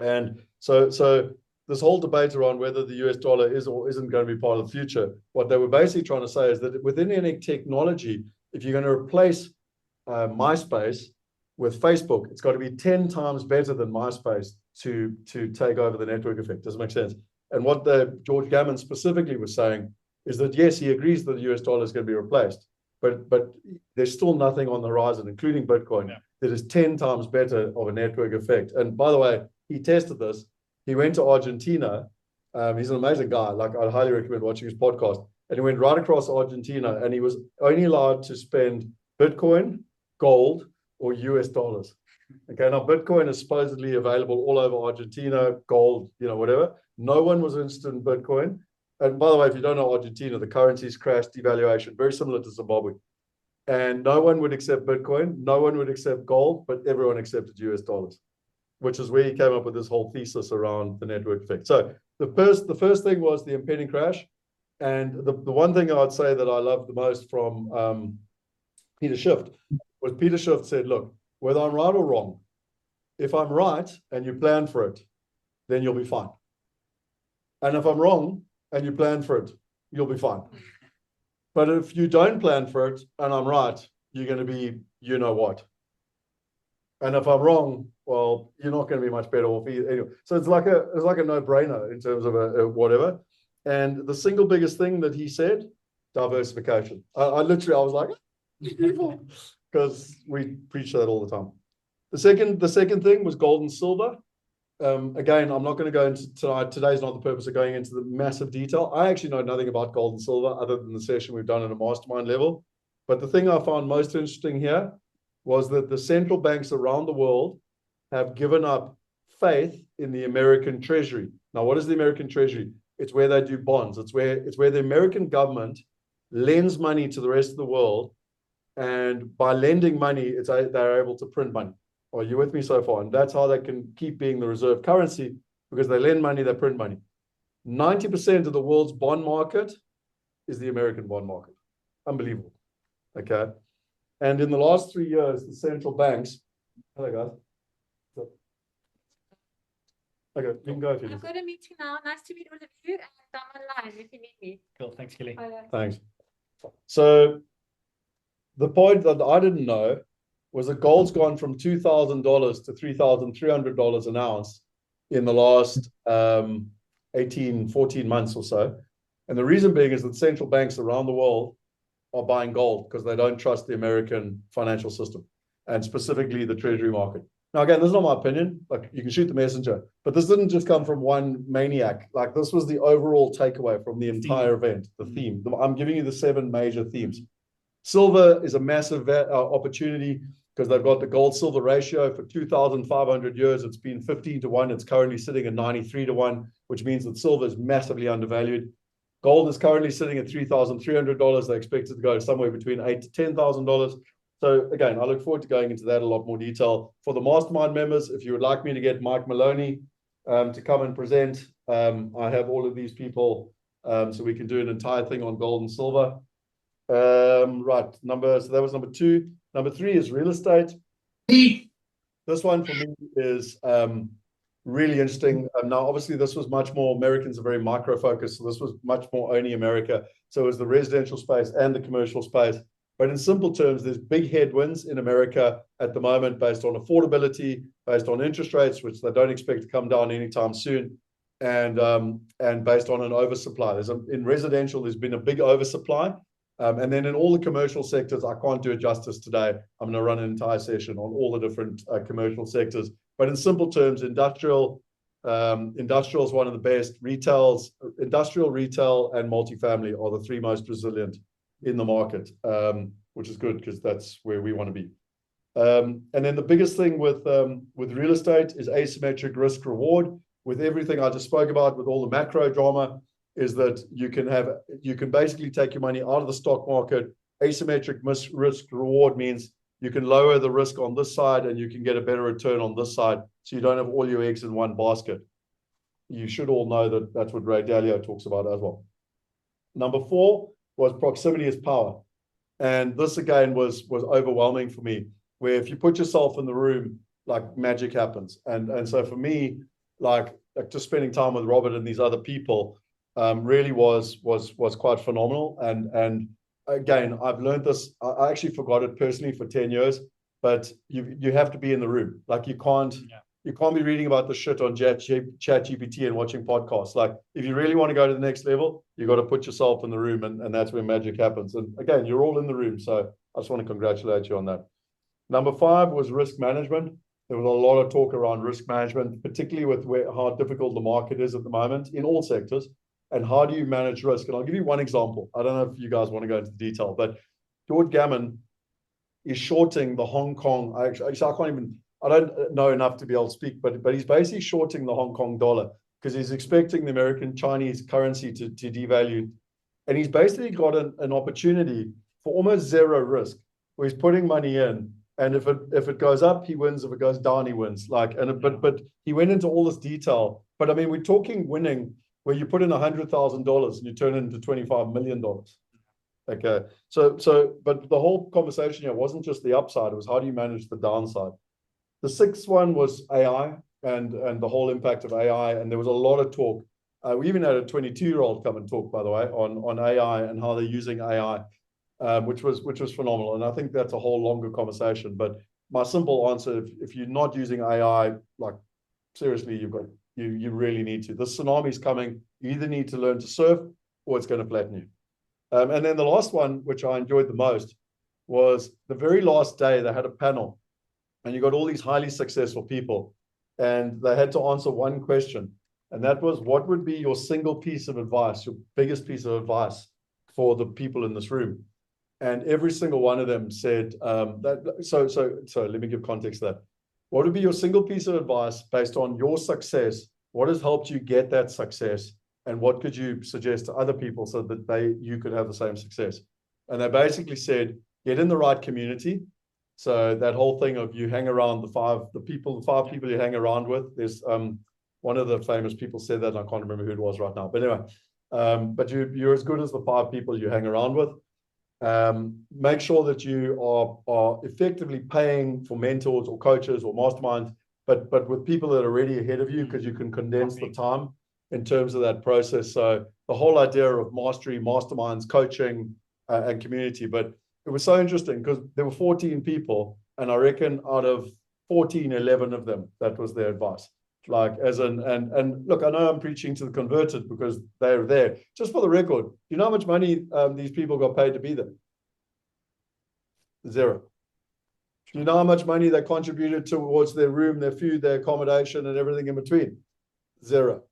And so this whole debate around whether the US dollar is or isn't going to be part of the future, what they were basically trying to say is that within any technology, if you're going to replace MySpace with Facebook, it's got to be 10 times better than MySpace to take over the network effect. Does it make sense? And what George Gammon specifically was saying is that, yes, he agrees that the US dollar is going to be replaced, but there's still nothing on the horizon, including Bitcoin, that is 10 times better of a network effect. And by the way, he tested this. He went to Argentina. He's an amazing guy. Like, I'd highly recommend watching his podcast. And he went right across Argentina, and he was only allowed to spend Bitcoin, gold, or US dollars. Okay, now Bitcoin is supposedly available all over Argentina, gold, whatever. No one was interested in Bitcoin. And by the way, if you don't know Argentina, the currency's crashed, devaluation, very similar to Zimbabwe. And no one would accept Bitcoin, no one would accept gold, but everyone accepted US dollars, which is where he came up with this whole thesis around the network effect. So the first thing was the impending crash. And the one thing I'd say that I loved the most from Peter Schiff was Peter Schiff said, look, whether I'm right or wrong, if I'm right and you plan for it, then you'll be fine. And if I'm wrong and you plan for it, you'll be fine. But if you don't plan for it and I'm right, you're going to be, you know what. And if I'm wrong, well, you're not going to be much better off either. Anyway, so it's like a no-brainer in terms of a whatever. And the single biggest thing that he said, diversification. I was like, because we preach that all the time. The second thing was gold and silver. Again, I'm not going to go into tonight. Today's not the purpose of going into the massive detail. I actually know nothing about gold and silver other than the session we've done at a mastermind level. But the thing I found most interesting here was that the central banks around the world have given up faith in the American Treasury. Now, what is the American Treasury? It's where they do bonds. It's where the American government lends money to the rest of the world. And by lending money, they're able to print money. Are you with me so far? And that's how they can keep being the reserve currency, because they lend money, they print money. 90% of the world's bond market is the American bond market. Unbelievable. Okay. And in the last 3 years, the central banks, hello guys. Okay, you can go if you I've got a meeting now. Nice to meet all of you. And I'm online if you need me. Cool. Thanks, Kelly. Thanks. So the point that I didn't know was that gold's gone from $2,000 to $3,300 an ounce in the last 14 months or so. And the reason being is that central banks around the world are buying gold because they don't trust the American financial system, and specifically the treasury market. Now, again, this is not my opinion. Like, you can shoot the messenger, but this didn't just come from one maniac. Like, this was the overall takeaway from the entire event, the theme. I'm giving you the 7 major themes. Silver is a massive opportunity because they've got the gold-silver ratio for 2,500 years. It's been 15 to 1. It's currently sitting at 93 to 1, which means that silver is massively undervalued. Gold is currently sitting at $3,300. They expect it to go somewhere between $8,000 to $10,000. So again, I look forward to going into that in a lot more detail. For the mastermind members, if you would like me to get Mike Maloney to come and present, I have all of these people, so we can do an entire thing on gold and silver. Right, so that was number 2. Number 3 is real estate. This one for me is really interesting. Now, obviously, this was much more, Americans are very micro-focused, so this was much more only America. So it was the residential space and the commercial space. But in simple terms, there's big headwinds in America at the moment based on affordability, based on interest rates, which they don't expect to come down anytime soon, and based on an oversupply. In residential, there's been a big oversupply. And then in all the commercial sectors, I can't do it justice today. I'm going to run an entire session on all the different commercial sectors. But in simple terms, industrial is one of the best. Industrial, retail, and multifamily are the 3 most resilient in the market, which is good because that's where we want to be. And then the biggest thing with real estate is asymmetric risk reward. With everything I just spoke about, with all the macro drama, is that you can basically take your money out of the stock market. Asymmetric risk reward means you can lower the risk on this side and you can get a better return on this side, so you don't have all your eggs in one basket. You should all know that that's what Ray Dalio talks about as well. Number 4 was proximity is power. And this again was overwhelming for me, where if you put yourself in the room, like, magic happens. And so for me, like just spending time with Robert and these other people really was quite phenomenal. And again, I've learned this. I actually forgot it personally for 10 years, but you have to be in the room. Like, you can't be reading about the shit on ChatGPT and watching podcasts. Like, if you really want to go to the next level, you got to put yourself in the room, and that's where magic happens. And again, you're all in the room, so I just want to congratulate you on that. Number 5 was risk management. There was a lot of talk around risk management, particularly with how difficult the market is at the moment in all sectors. And how do you manage risk? And I'll give you one example. I don't know if you guys want to go into the detail, but George Gammon is shorting the Hong Kong. I don't know enough to be able to speak, but he's basically shorting the Hong Kong dollar. because he's expecting the American Chinese currency to devalue. And he's basically got an opportunity for almost zero risk, where he's putting money in. And if it goes up, he wins. If it goes down, he wins. But he went into all this detail. But I mean, we're talking winning where you put in $100,000 and you turn it into $25 million. Okay. But the whole conversation here wasn't just the upside. It was how do you manage the downside? The sixth one was AI and the whole impact of AI. And there was a lot of talk. We even had a 22-year-old come and talk, by the way, on AI and how they're using AI. Which was phenomenal. And I think that's a whole longer conversation. But my simple answer, if you're not using AI, like seriously, you really need to. The tsunami's coming. You either need to learn to surf or it's going to flatten you. And then the last one, which I enjoyed the most, was the very last day they had a panel and you got all these highly successful people and they had to answer one question. And that was, what would be your single piece of advice, your biggest piece of advice for the people in this room? And every single one of them said that. So let me give context to that. What would be your single piece of advice based on your success? What has helped you get that success? And what could you suggest to other people so that you could have the same success? And they basically said, get in the right community. So that whole thing of you hang around the five people you hang around with. There's one of the famous people said that, and I can't remember who it was right now. But anyway, but you're as good as the 5 people you hang around with. Make sure that you are effectively paying for mentors or coaches or masterminds, but with people that are already ahead of you, because you can condense the time in terms of that process. So the whole idea of mastery, masterminds, coaching, and community. But it was so interesting because there were 14 people, and I reckon out of 14, 11 of them, that was their advice. Like and look, I know I'm preaching to the converted because they're there. Just for the record, you know how much money these people got paid to be there? Zero. Do you know how much money they contributed towards their room, their food, their accommodation, and everything in between? Zero.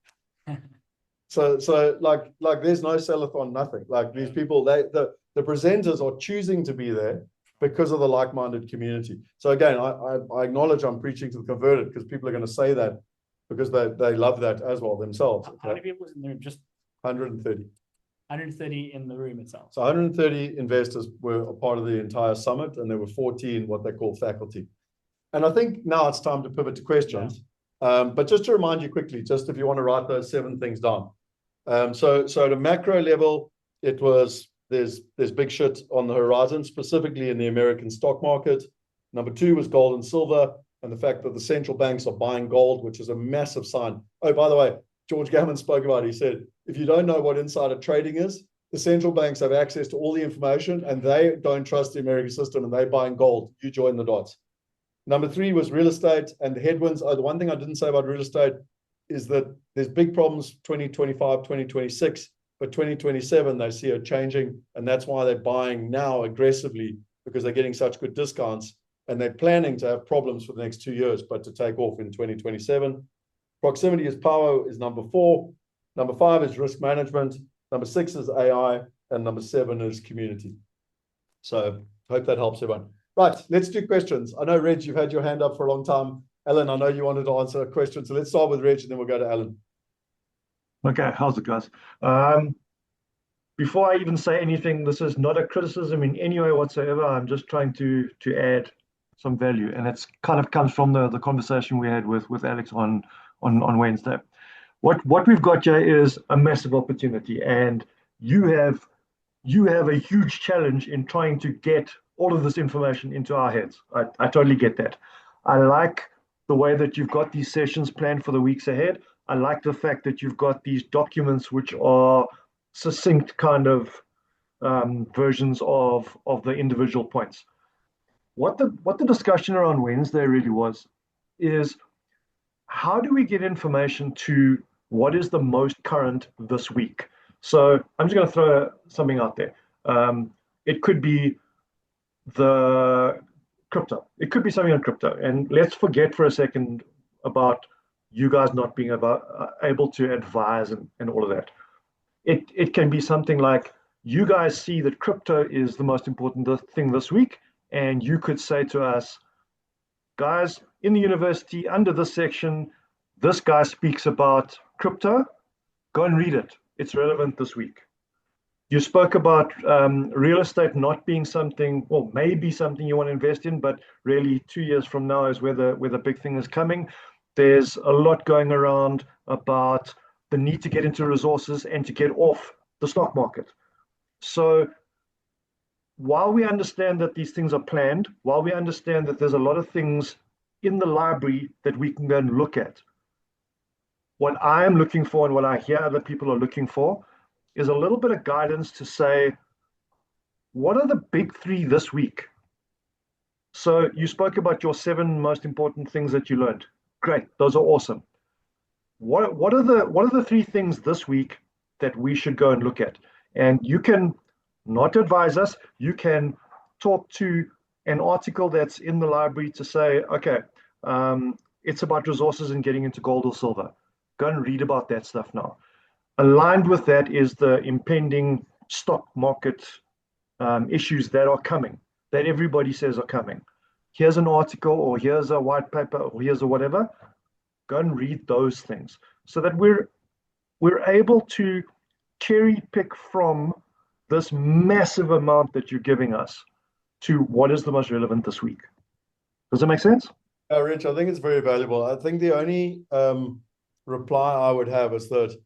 So like there's no sellathon, nothing. Like these people, the presenters are choosing to be there because of the like-minded community. So again, I acknowledge I'm preaching to the converted because people are going to say that because they love that as well themselves. How many people was in the room? Just 130. 130 in the room itself. So 130 investors were a part of the entire summit, and there were 14 what they call faculty. And I think now it's time to pivot to questions. Yeah. But just to remind you quickly, just if you want to write those 7 things down. So at a macro level, it was there's big shit on the horizon, specifically in the American stock market. Number 2 was gold and silver, and the fact that the central banks are buying gold, which is a massive sign. Oh, by the way, George Gammon spoke about it. He said, if you don't know what insider trading is, the central banks have access to all the information and they don't trust the American system and they're buying gold. You join the dots. Number 3 was real estate and the headwinds. Oh, the one thing I didn't say about real estate is that there's big problems 2025, 2026, but 2027 they see it changing, and that's why they're buying now aggressively, because they're getting such good discounts and they're planning to have problems for the next 2 years, but to take off in 2027. Proximity is power is number 4. Number 5 is risk management. Number 6 is AI, and number 7 is community. So hope that helps everyone. Right, let's do questions. I know, Reg, you've had your hand up for a long time. Alan, I know you wanted to answer a question, so let's start with Reg and then we'll go to Alan. Okay, how's it, guys? Before I even say anything, this is not a criticism in any way whatsoever. I'm just trying to add some value, and it's kind of comes from the conversation we had with Alex on Wednesday. What we've got here is a massive opportunity, and you have a huge challenge in trying to get all of this information into our heads. I totally get that. I like the way that you've got these sessions planned for the weeks ahead. I like the fact that you've got these documents which are succinct kind of versions of the individual points. What the discussion around Wednesday really was is, how do we get information to what is the most current this week? So I'm just going to throw something out there. It could be the crypto. It could be something on crypto. And let's forget for a second about you guys not being able to advise and all of that. It can be something like, you guys see that crypto is the most important thing this week, and you could say to us, guys, in the university, under this section, this guy speaks about crypto, go and read it. It's relevant this week. You spoke about real estate not being something, well, maybe something you want to invest in, but really 2 years from now is where the big thing is coming. There's a lot going around about the need to get into resources and to get off the stock market. So while we understand that these things are planned, while we understand that there's a lot of things in the library that we can go and look at, what I am looking for and what I hear other people are looking for is a little bit of guidance to say, what are the big three this week? So you spoke about your 7 most important things that you learned. Great, those are awesome. What are the 3 things this week that we should go and look at? And you can not advise us. You can talk to an article that's in the library to say, okay, it's about resources and getting into gold or silver. Go and read about that stuff now. Aligned with that is the impending stock market issues that are coming, that everybody says are coming. Here's an article, or here's a white paper, or here's a whatever. Go and read those things so that we're able to cherry pick from this massive amount that you're giving us to what is the most relevant this week. Does that make sense? Rich, I think it's very valuable. I think the only reply I would have is that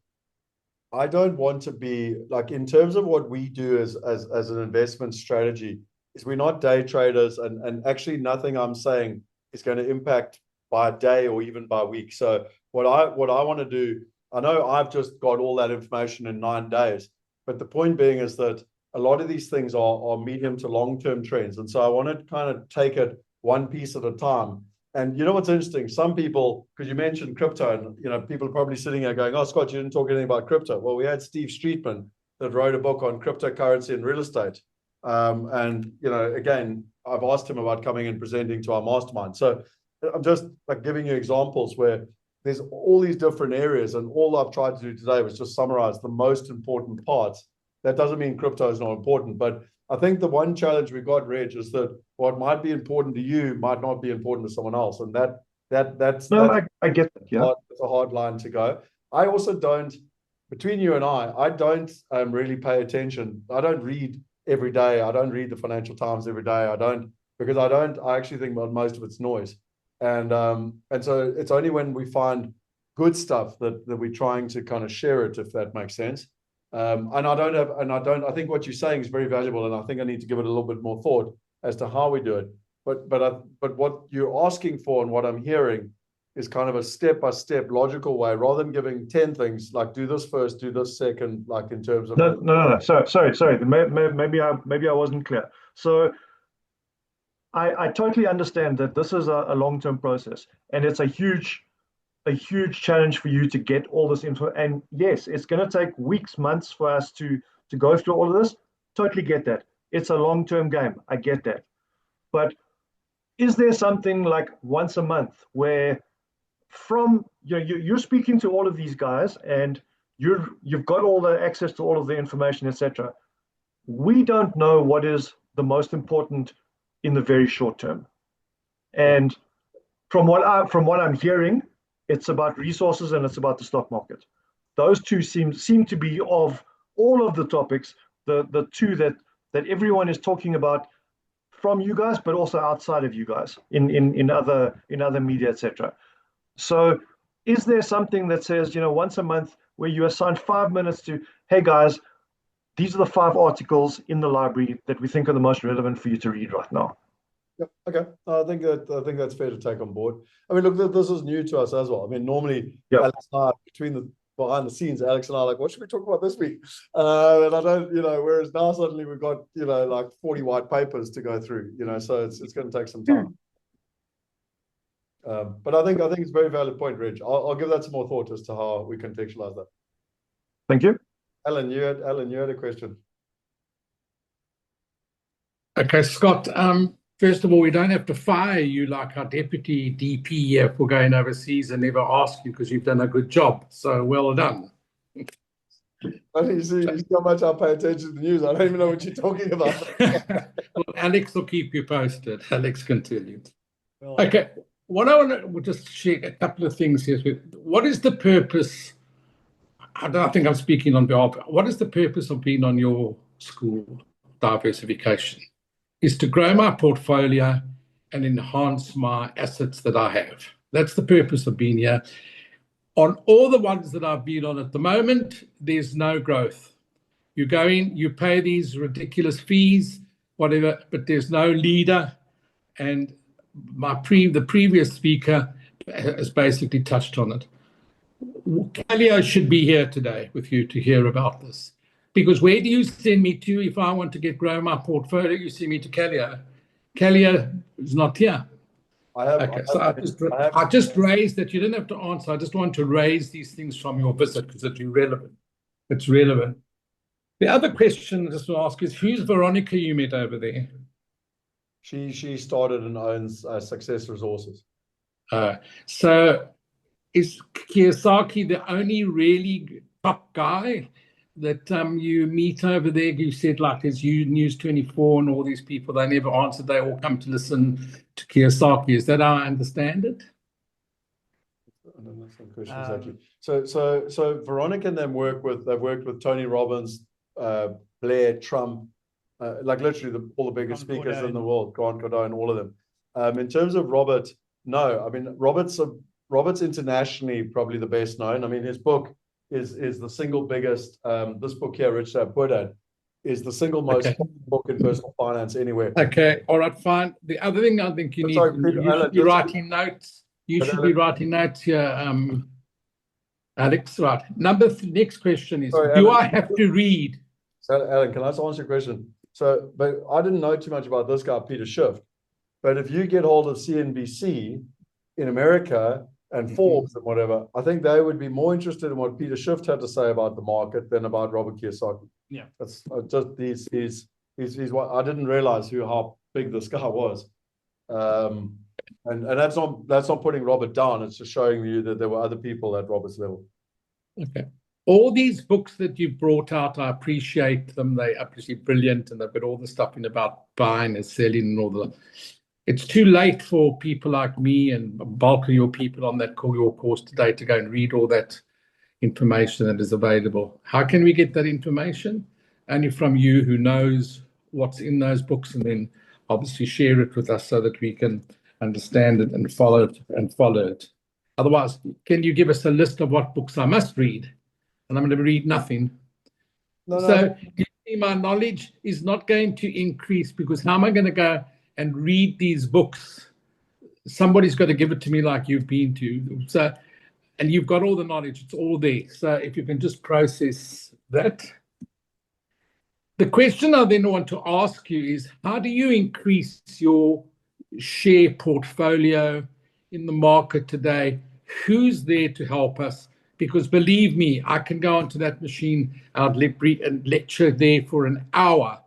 I don't want to be like, in terms of what we do as an investment strategy, is we're not day traders, and actually nothing I'm saying is going to impact by day or even by week. So what I want to do, I know I've just got all that information in 9 days, but the point being is that a lot of these things are medium to long-term trends. And so I want to kind of take it one piece at a time. And you know what's interesting? Some people, because you mentioned crypto, and people are probably sitting here going, "Oh, Scott, you didn't talk anything about crypto." Well, we had Steve Streetman that wrote a book on cryptocurrency and real estate. And again, I've asked him about coming and presenting to our mastermind. So I'm just like giving you examples where there's all these different areas, and all I've tried to do today was just summarize the most important parts. That doesn't mean crypto is not important, but I think the one challenge we got, Reg, is that what might be important to you might not be important to someone else, and that's I get that. Yeah, it's a hard line to go. I also don't, between you and I don't really pay attention. I don't read every day. I don't read the Financial Times every day. I actually think most of it's noise, and so it's only when we find good stuff that we're trying to kind of share it, if that makes sense. I think what you're saying is very valuable, and I think I need to give it a little bit more thought as to how we do it. But what you're asking for and what I'm hearing is kind of a step-by-step logical way, rather than giving 10 things like do this first, do this second, like in terms of no. Sorry. Maybe I wasn't clear. So I totally understand that this is a long-term process, and it's a huge challenge for you to get all this info. And yes, it's going to take weeks, months for us to go through all of this. Totally get that. It's a long-term game. I get that. But is there something like once a month where you're speaking to all of these guys and you've got all the access to all of the information, etc. We don't know what is the most important in the very short term. And from what I'm hearing, it's about resources and it's about the stock market. Those two seem to be, of all of the topics, the two that everyone is talking about from you guys, but also outside of you guys in other media, etc. So is there something that says, once a month where you assign 5 minutes to, hey guys, these are the 5 articles in the library that we think are the most relevant for you to read right now? Yep. Okay. I think that's fair to take on board. I mean, look, this is new to us as well. I mean, normally, Alex and I, behind the scenes, Alex and I are like, what should we talk about this week? And I don't, whereas now suddenly we've got, like 40 white papers to go through, so it's going to take some time. But I think it's a very valid point, Reg. I'll give that some more thought as to how we contextualize that. Thank you. Alan, you had a question. Okay, Scott. First of all, we don't have to fire you like our deputy DP here for going overseas and never ask you, because you've done a good job. So well done. You see how much I pay attention to the news. I don't even know what you're talking about. Well, Alex will keep you posted. Alex can tell you. Okay. What I want to just share a couple of things here. What is the purpose I don't think I'm speaking on behalf. What is the purpose of being on your school diversification? Is to grow my portfolio and enhance my assets that I have. That's the purpose of being here. On all the ones that I've been on at the moment, there's no growth. You go in, you pay these ridiculous fees, whatever, but there's no leader. And the previous speaker has basically touched on it. Calio should be here today with you to hear about this. Because where do you send me to if I want to grow my portfolio? You send me to Calio. Calio is not here. I just raised that. You didn't have to answer. I just want to raise these things from your visit because it's irrelevant. It's relevant. The other question I just want to ask is, who's Veronica you met over there? She started and owns Success Resources. So is Kiyosaki the only really top guy that you meet over there? You said like there's News 24 and all these people, they never answered. They all come to listen to Kiyosaki. Is that how I understand it? I don't know some question exactly. So Veronica and them worked with Tony Robbins, Blair, Trump, like literally all the biggest speakers in the world, Grant Cardone, all of them. In terms of Robert, no. I mean, Robert's internationally probably the best known. I mean, his book is the single biggest. This book here, Rich Dad Poor Dad, is the single most book in personal finance anywhere. Okay, all right, fine. The other thing I think you should be writing notes. You should be writing notes here, Alex. Right. Next question is: do I have to read? So, Alan, can I just answer your question? So, but I didn't know too much about this guy, Peter Schiff. But if you get hold of CNBC in America and Forbes and whatever, I think they would be more interested in what Peter Schiff had to say about the market than about Robert Kiyosaki. Yeah, that's just he's what I didn't realize how big this guy was, and that's not putting Robert down. It's just showing you that there were other people at Robert's level. Okay. All these books that you brought out, I appreciate them. They are absolutely brilliant, and they've got all the stuff in about buying and selling and all the. It's too late for people like me and bulk of your people on your course today to go and read all that information that is available. How can we get that information? Only from you who knows what's in those books, and then obviously share it with us so that we can understand it and follow it. Otherwise, can you give us a list of what books I must read? And I'm going to read nothing. So you see, my knowledge is not going to increase, because how am I going to go and read these books? Somebody's got to give it to me like you've been to. So, and you've got all the knowledge, it's all there. So if you can just process that. The question I then want to ask you is, how do you increase your share portfolio in the market today? Who's there to help us? Because believe me, I can go onto that machine and lecture there for an hour.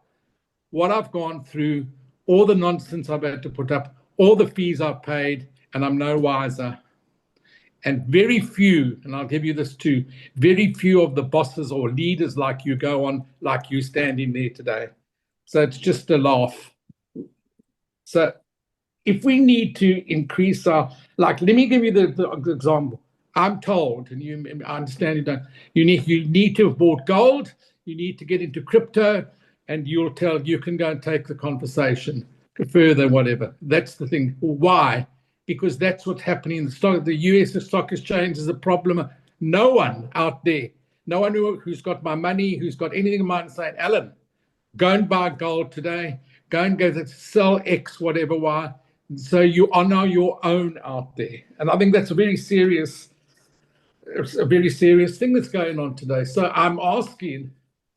What I've gone through, all the nonsense I've had to put up, all the fees I've paid, and I'm no wiser. And very few, and I'll give you this too, very few of the bosses or leaders like you go on, like you standing there today. So it's just a laugh. So if we need to increase let me give you the example. I'm told, and I understand you don't, you need to have bought gold, you need to get into crypto, and you can go and take the conversation further, whatever. That's the thing. Why? Because that's what's happening in the US stock exchange is a problem. No one out there, no one who's got my money, who's got anything in mind, saying, Alan, go and buy gold today, go and go to sell X, whatever, Y. So you are now your own out there. And I think that's a very serious thing that's going on today. So I'm asking,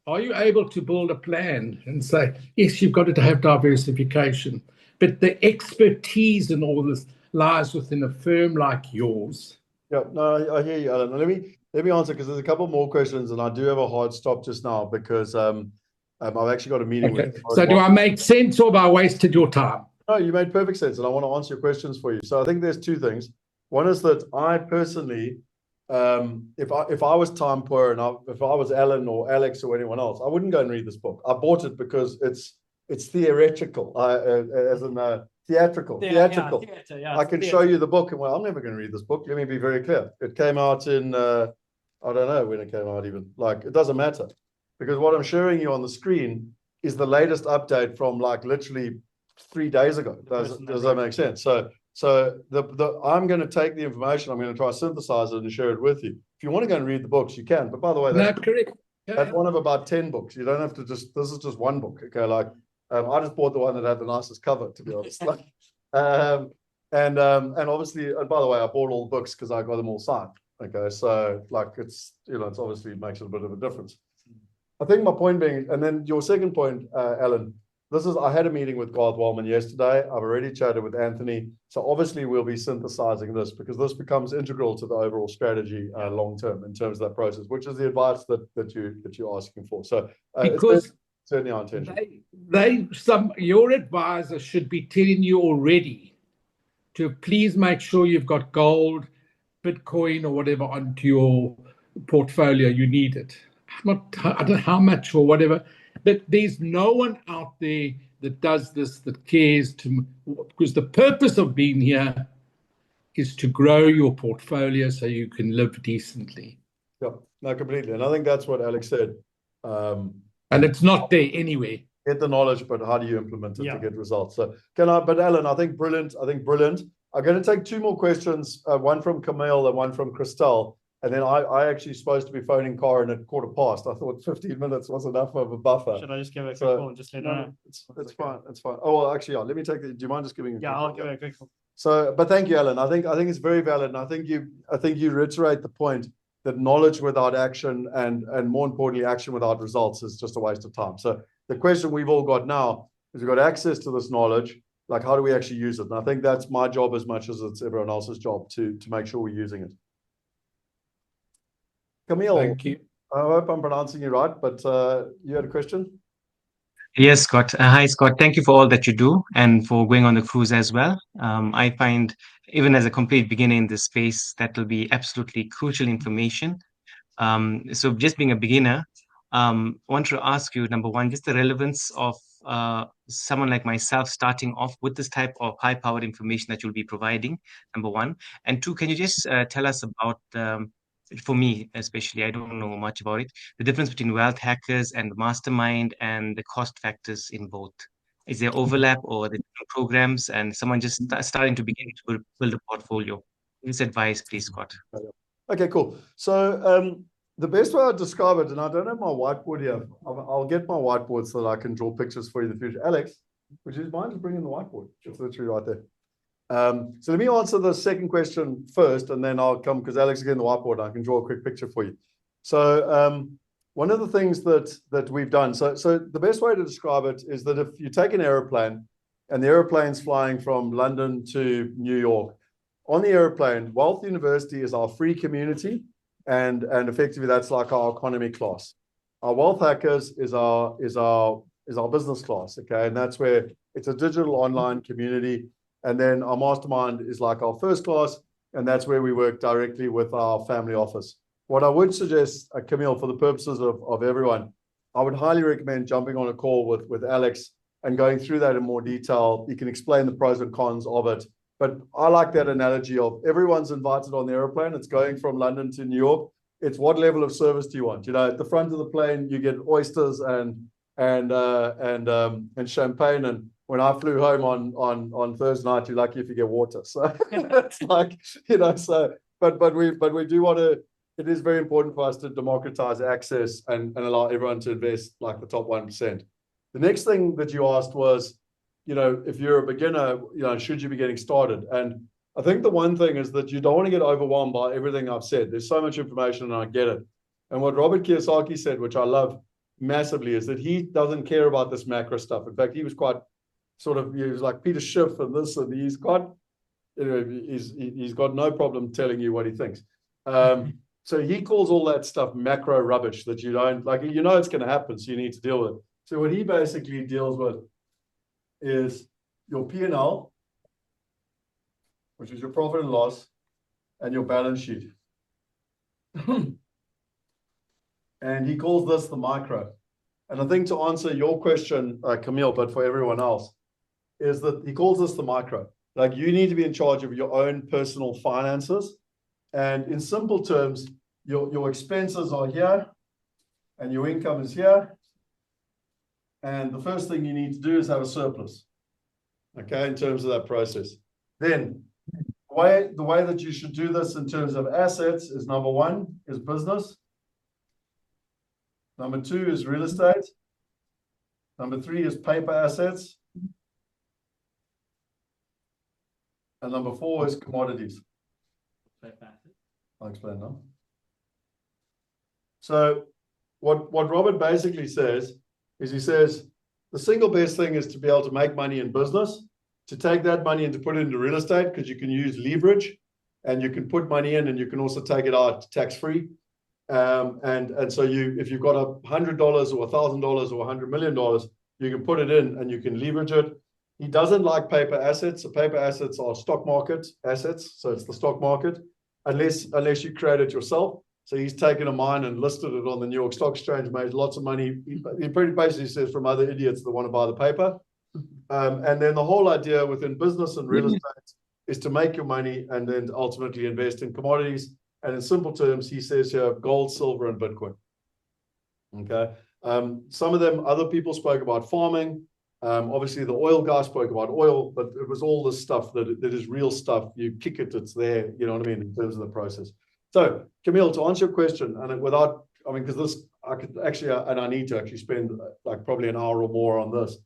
are you able to build a plan and say, yes, you've got to have diversification, but the expertise in all this lies within a firm like yours? Yeah, no, I hear you, Alan. Let me answer, because there's a couple more questions, and I do have a hard stop just now because I've actually got a meeting with. So do I make sense, or have I wasted your time? No, you made perfect sense, and I want to answer your questions for you. So I think there's two things. One is that I personally, if I was time poor and if I was Alan or Alex or anyone else, I wouldn't go and read this book. I bought it because it's theoretical, as in theatrical. Theatrical. I can show you the book, and well, I'm never going to read this book. Let me be very clear. It came out in, I I don't know when it came out even. Like, it doesn't matter. Because what I'm showing you on the screen is the latest update from like literally 3 days ago. Does that make sense? So I'm going to take the information, I'm going to try to synthesize it and share it with you. If you want to go and read the books, you can. But by the way, that's correct. That's one of about 10 books. You don't have to this is just one book. Okay. Like, I just bought the one that had the nicest cover, to be honest. Like, and obviously, and by the way, I bought all the books because I got them all signed. Okay. So like, it's obviously it makes it a bit of a difference. I think my point being, and then your second point, Alan, I had a meeting with Garth Wallman yesterday. I've already chatted with Anthony. So obviously we'll be synthesizing this because this becomes integral to the overall strategy long term in terms of that process, which is the advice that you're asking for. So because it's certainly our intention. Your advisor should be telling you already to please make sure you've got gold, Bitcoin, or whatever onto your portfolio. You need it. I don't know how much or whatever, but there's no one out there that does this, that cares because the purpose of being here is to grow your portfolio so you can live decently. Yeah, no, completely. And I think that's what Alex said. And it's not there anyway. Get the knowledge, but how do you implement it to get results? So but Alan, I think brilliant. I'm going to take 2 more questions, one from Camille and one from Christelle. And then I actually supposed to be phoning Karen at 15:15. I thought 15 minutes was enough of a buffer. Should I just give her a quick call and just let her know? It's fine. It's fine. Oh, well, actually, yeah. Let me take the. Do you mind just giving? I'll give her a quick call. So, but thank you, Alan. I think it's very valid, and I think you reiterate the point that knowledge without action and more importantly, action without results is just a waste of time. So the question we've all got now is we've got access to this knowledge. Like, how do we actually use it? And I think that's my job as much as it's everyone else's job to make sure we're using it. Camille, thank you. I hope I'm pronouncing you right, but you had a question? Yes, Scott. Hi, Scott. Thank you for all that you do and for going on the cruise as well. I find, even as a complete beginner in this space, that will be absolutely crucial information. So just being a beginner, I want to ask you, number one, just the relevance of someone like myself starting off with this type of high-powered information that you'll be providing, number one. And two, can you just tell us about, for me especially, I don't know much about it, the difference between wealth hackers and the mastermind and the cost factors in both? Is there overlap or the programs and someone just starting to begin to build a portfolio? This advice, please, Scott. Okay, cool. So the best way I describe it, and I don't have my whiteboard here. I'll get my whiteboard so that I can draw pictures for you in the future. Alex, would you mind just bringing the whiteboard? It's literally right there. So let me answer the second question first, and then I'll come, because Alex is getting the whiteboard, and I can draw a quick picture for you. So one of the things that we've done, so the best way to describe it is that if you take an aeroplane, and the aeroplane's flying from London to New York, on the airplane, Wealth University is our free community, and effectively that's like our economy class. Our Wealth Hackers is our business class, okay, and that's where it's a digital online community. And then our mastermind is like our first class, and that's where we work directly with our family office. What I would suggest, Camille, for the purposes of everyone, I would highly recommend jumping on a call with Alex and going through that in more detail. You can explain the pros and cons of it. But I like that analogy of everyone's invited on the airplane. It's going from London to New York. It's what level of service do you want? You know, at the front of the plane, you get oysters and champagne. And when I flew home on Thursday night, you're lucky if you get water. So it's like, you know, so but we do want to. It is very important for us to democratize access and allow everyone to invest like the top 1%. The next thing that you asked was, you know, if you're a beginner, you know, should you be getting started? And I think the one thing is that you don't want to get overwhelmed by everything I've said. There's so much information and I get it. And what Robert Kiyosaki said, which I love massively, is that he doesn't care about this macro stuff. In fact, he was quite sort of, he was like Peter Schiff and this, and he's got, you know, he's got no problem telling you what he thinks. So he calls all that stuff macro rubbish that you don't, like, you know, it's going to happen, so you need to deal with it. So what he basically deals with is your P&L, which is your profit and loss, and your balance sheet. And he calls this the micro. And I think to answer your question, Camille, but for everyone else, is that he calls this the micro. Like, you need to be in charge of your own personal finances. And in simple terms, your expenses are here and your income is here. And the first thing you need to do is have a surplus, okay, in terms of that process. Then the way that you should do this in terms of assets is number one is business. Number two is real estate. Number three is paper assets. And number four is commodities. I'll explain now. So what Robert basically says is he says the single best thing is to be able to make money in business, to take that money and to put it into real estate, because you can use leverage and you can put money in and you can also take it out tax-free. And so if you've got $100 or $1,000 or $100 million, you can put it in and you can leverage it. He doesn't like paper assets. So paper assets are stock market assets. So it's the stock market, unless you create it yourself. So he's taken a mine and listed it on the New York Stock Exchange, made lots of money. He pretty basically says from other idiots that want to buy the paper. And then the whole idea within business and real estate is to make your money and then ultimately invest in commodities. And in simple terms, he says here, gold, silver, and Bitcoin. Okay. Some of them, other people spoke about farming. Obviously, the oil guy spoke about oil, but it was all this stuff that is real stuff. You kick it, it's there. You know what I mean, in terms of the process. So, Camille, to answer your question, and because this, I could actually, and I need to actually spend like probably an hour or more on this.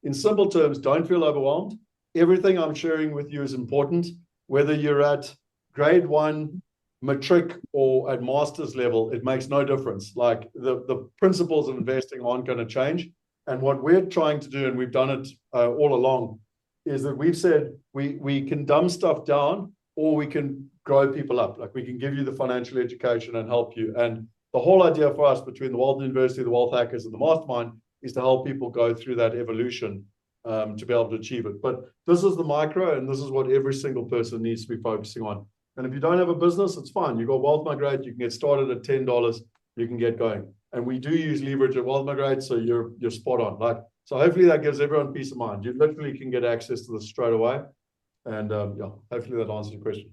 In simple terms, don't feel overwhelmed. Everything I'm sharing with you is important, whether you're at grade 1, matric, or at master's level, it makes no difference. Like the principles of investing aren't going to change. And what we're trying to do, and we've done it all along, is that we've said we can dumb stuff down or we can grow people up. Like we can give you the financial education and help you. And the whole idea for us between the Walden University, the Wealth Hackers, and the Mastermind is to help people go through that evolution to be able to achieve it. But this is the micro, and this is what every single person needs to be focusing on. And if you don't have a business, it's fine. You got Wealth Migrate, you can get started at $10, you can get going. And we do use leverage at Wealth Migrate, so you're spot on. So hopefully that gives everyone peace of mind. You literally can get access to this straight away. And hopefully that answers your question.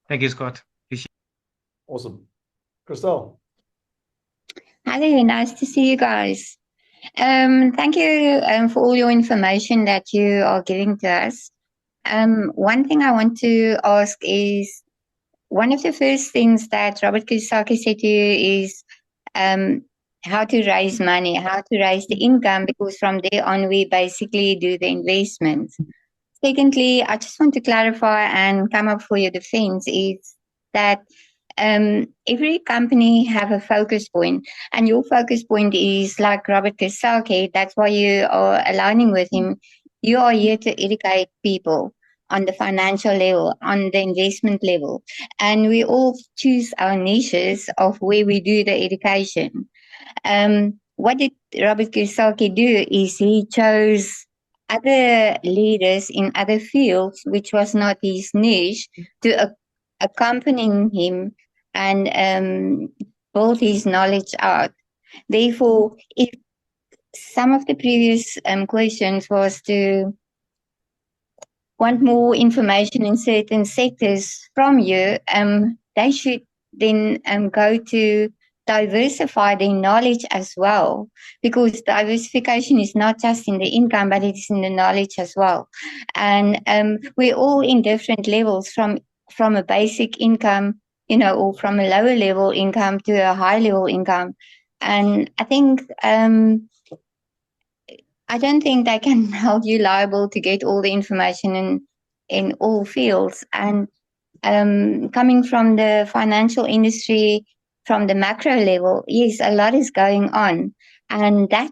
Thank you, Scott. Awesome. Christelle. Hi there, nice to see you guys. Thank you for all your information that you are giving to us. One thing I want to ask is, one of the first things that Robert Kiyosaki said to you is how to raise money, how to raise the income, because from there on we basically do the investments. Secondly, I just want to clarify and come up for your defense is that every company have a focus point, and your focus point is like Robert Kiyosaki. That's why you are aligning with him. You are here to educate people on the financial level, on the investment level, and we all choose our niches of where we do the education. What did Robert Kiyosaki do is he chose other leaders in other fields, which was not his niche, to accompany him and build his knowledge out. Therefore, if some of the previous questions was to want more information in certain sectors from you, they should then go to diversify their knowledge as well, because diversification is not just in the income, but it's in the knowledge as well. And we're all in different levels, from a basic income, or from a lower level income to a high level income. And I think I don't think they can hold you liable to get all the information in all fields. And coming from the financial industry, from the macro level, yes, a lot is going on. And that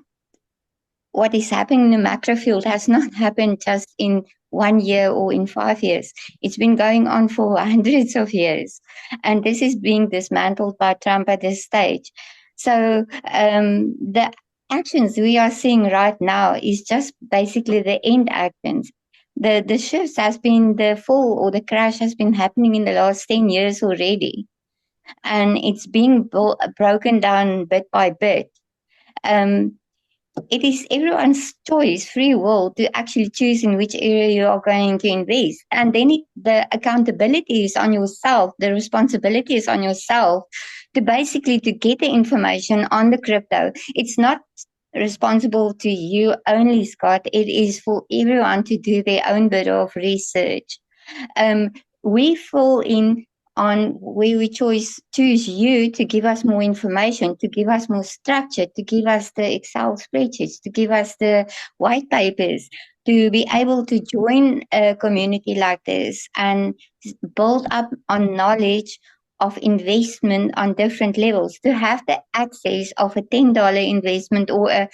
what is happening in the macro field has not happened just in 1 year or in 5 years. It's been going on for hundreds of years. And this is being dismantled by Trump at this stage. So the actions we are seeing right now is just basically the end actions. The shifts has been, the fall or the crash has been happening in the last 10 years already. And it's being broken down bit by bit. it is everyone's choice, free will, to actually choose in which area you are going to invest. And then the accountability is on yourself, the responsibility is on yourself to basically to get the information on the crypto. It's not responsible to you only, Scott. It is for everyone to do their own bit of research. We fall in on where we choose you to give us more information, to give us more structure, to give us the Excel spreadsheets, to give us the white papers, to be able to join a community like this and build up on knowledge of investment on different levels, to have the access of a $10 investment or a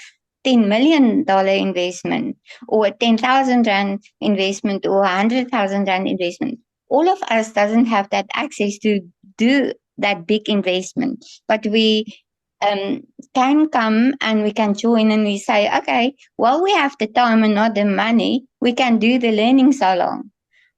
$10 million investment or a 10,000 Rand investment or 100,000 Rand investment. All of us doesn't have that access to do that big investment, but we can come and we can join and we say, okay, well, we have the time and not the money. We can do the learning so long.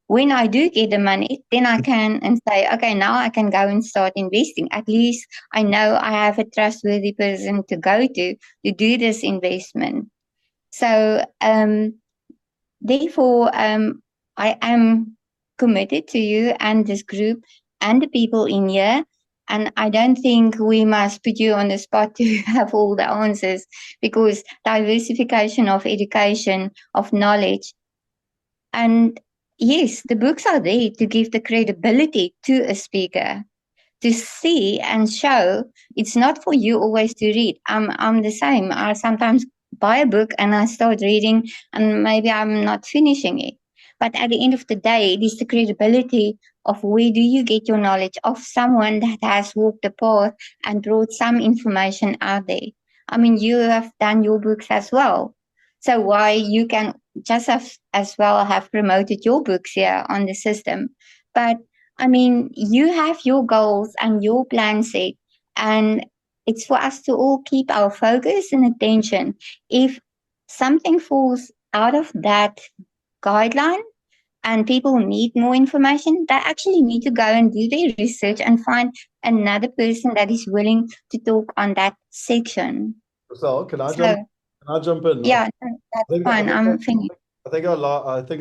When I do get the money, then I can and say, okay, now I can go and start investing. At least I know I have a trustworthy person to go to do this investment. So therefore, I am committed to you and this group and the people in here. And I don't think we must put you on the spot to have all the answers, because diversification of education, of knowledge, and yes, the books are there to give the credibility to a speaker, to see and show. It's not for you always to read. I'm the same. I sometimes buy a book and I start reading and maybe I'm not finishing it. But at the end of the day, it is the credibility of where do you get your knowledge of someone that has walked the path and brought some information out there. I mean, you have done your books as well. So why you can just as well have promoted your books here on the system. But I mean, you have your goals and your plan set, and it's for us to all keep our focus and attention. If something falls out of that guideline and people need more information, they actually need to go and do their research and find another person that is willing to talk on that section. So, can I jump in? Yeah, that's fine. I'm finished. I think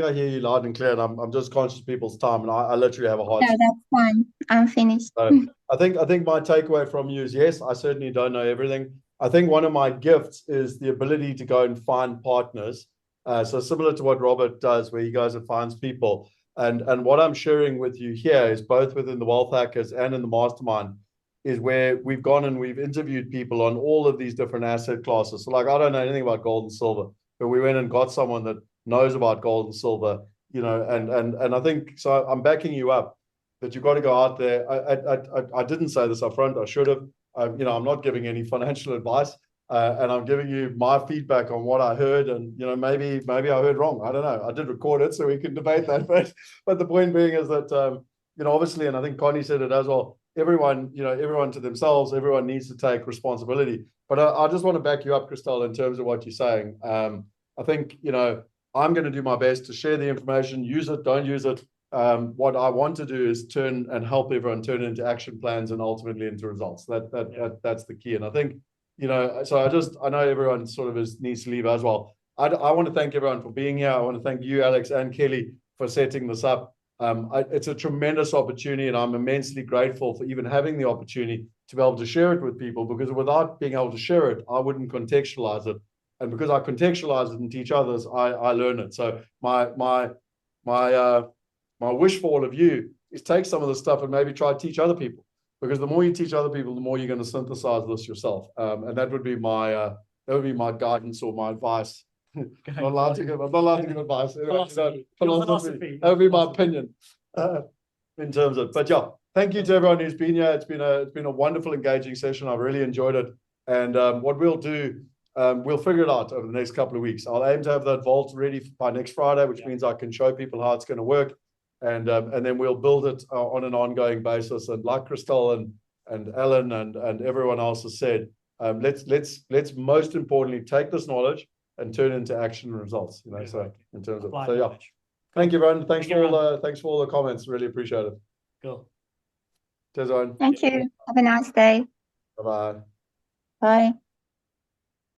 I hear you loud and clear, and I'm just conscious of people's time, and I literally have a hard. No, that's fine. I'm finished. So I think my takeaway from you is, yes, I certainly don't know everything. I think one of my gifts is the ability to go and find partners. So similar to what Robert does, where he goes and finds people. And what I'm sharing with you here is both within the Wealth Hackers and in the Mastermind, is where we've gone and we've interviewed people on all of these different asset classes. So like, I don't know anything about gold and silver, but we went and got someone that knows about gold and silver, and I think, so I'm backing you up that you've got to go out there. I didn't say this up front. I should have. I'm not giving any financial advice, and I'm giving you my feedback on what I heard, and maybe I heard wrong. I don't know. I did record it, so we can debate that. But the point being is that obviously, and I think Connie said it as well. Everyone to themselves. Everyone needs to take responsibility. But I just want to back you up, Christelle, in terms of what you're saying. I think I'm going to do my best to share the information. Use it, don't use it. What I want to do is turn and help everyone turn it into action plans and ultimately into results. That's the key. And I think, so I know everyone sort of needs to leave as well. I want to thank everyone for being here. I want to thank you, Alex and Kelly, for setting this up. It's a tremendous opportunity, and I'm immensely grateful for even having the opportunity to be able to share it with people, because without being able to share it, I wouldn't contextualize it. And because I contextualize it and teach others, I learn it. So my wish for all of you is take some of this stuff and maybe try to teach other people, because the more you teach other people, the more you're going to synthesize this yourself. And that would be my guidance or my advice. I'm not allowed to give advice. Philosophy. That would be my opinion in terms of. But yeah, thank you to everyone who's been here. It's been a wonderful, engaging session. I've really enjoyed it. And what we'll do, we'll figure it out over the next couple of weeks. I'll aim to have that vault ready by next Friday, which means I can show people how it's going to work. And then we'll build it on an ongoing basis. And like Christelle and Alan and everyone else has said, let's most importantly take this knowledge and turn it into action and results. So in terms of yeah, thank you, everyone. Thanks for all the comments. Really appreciate it. Cool. Cheers, Owen. Thank you. Have a nice day. Bye-bye. Bye.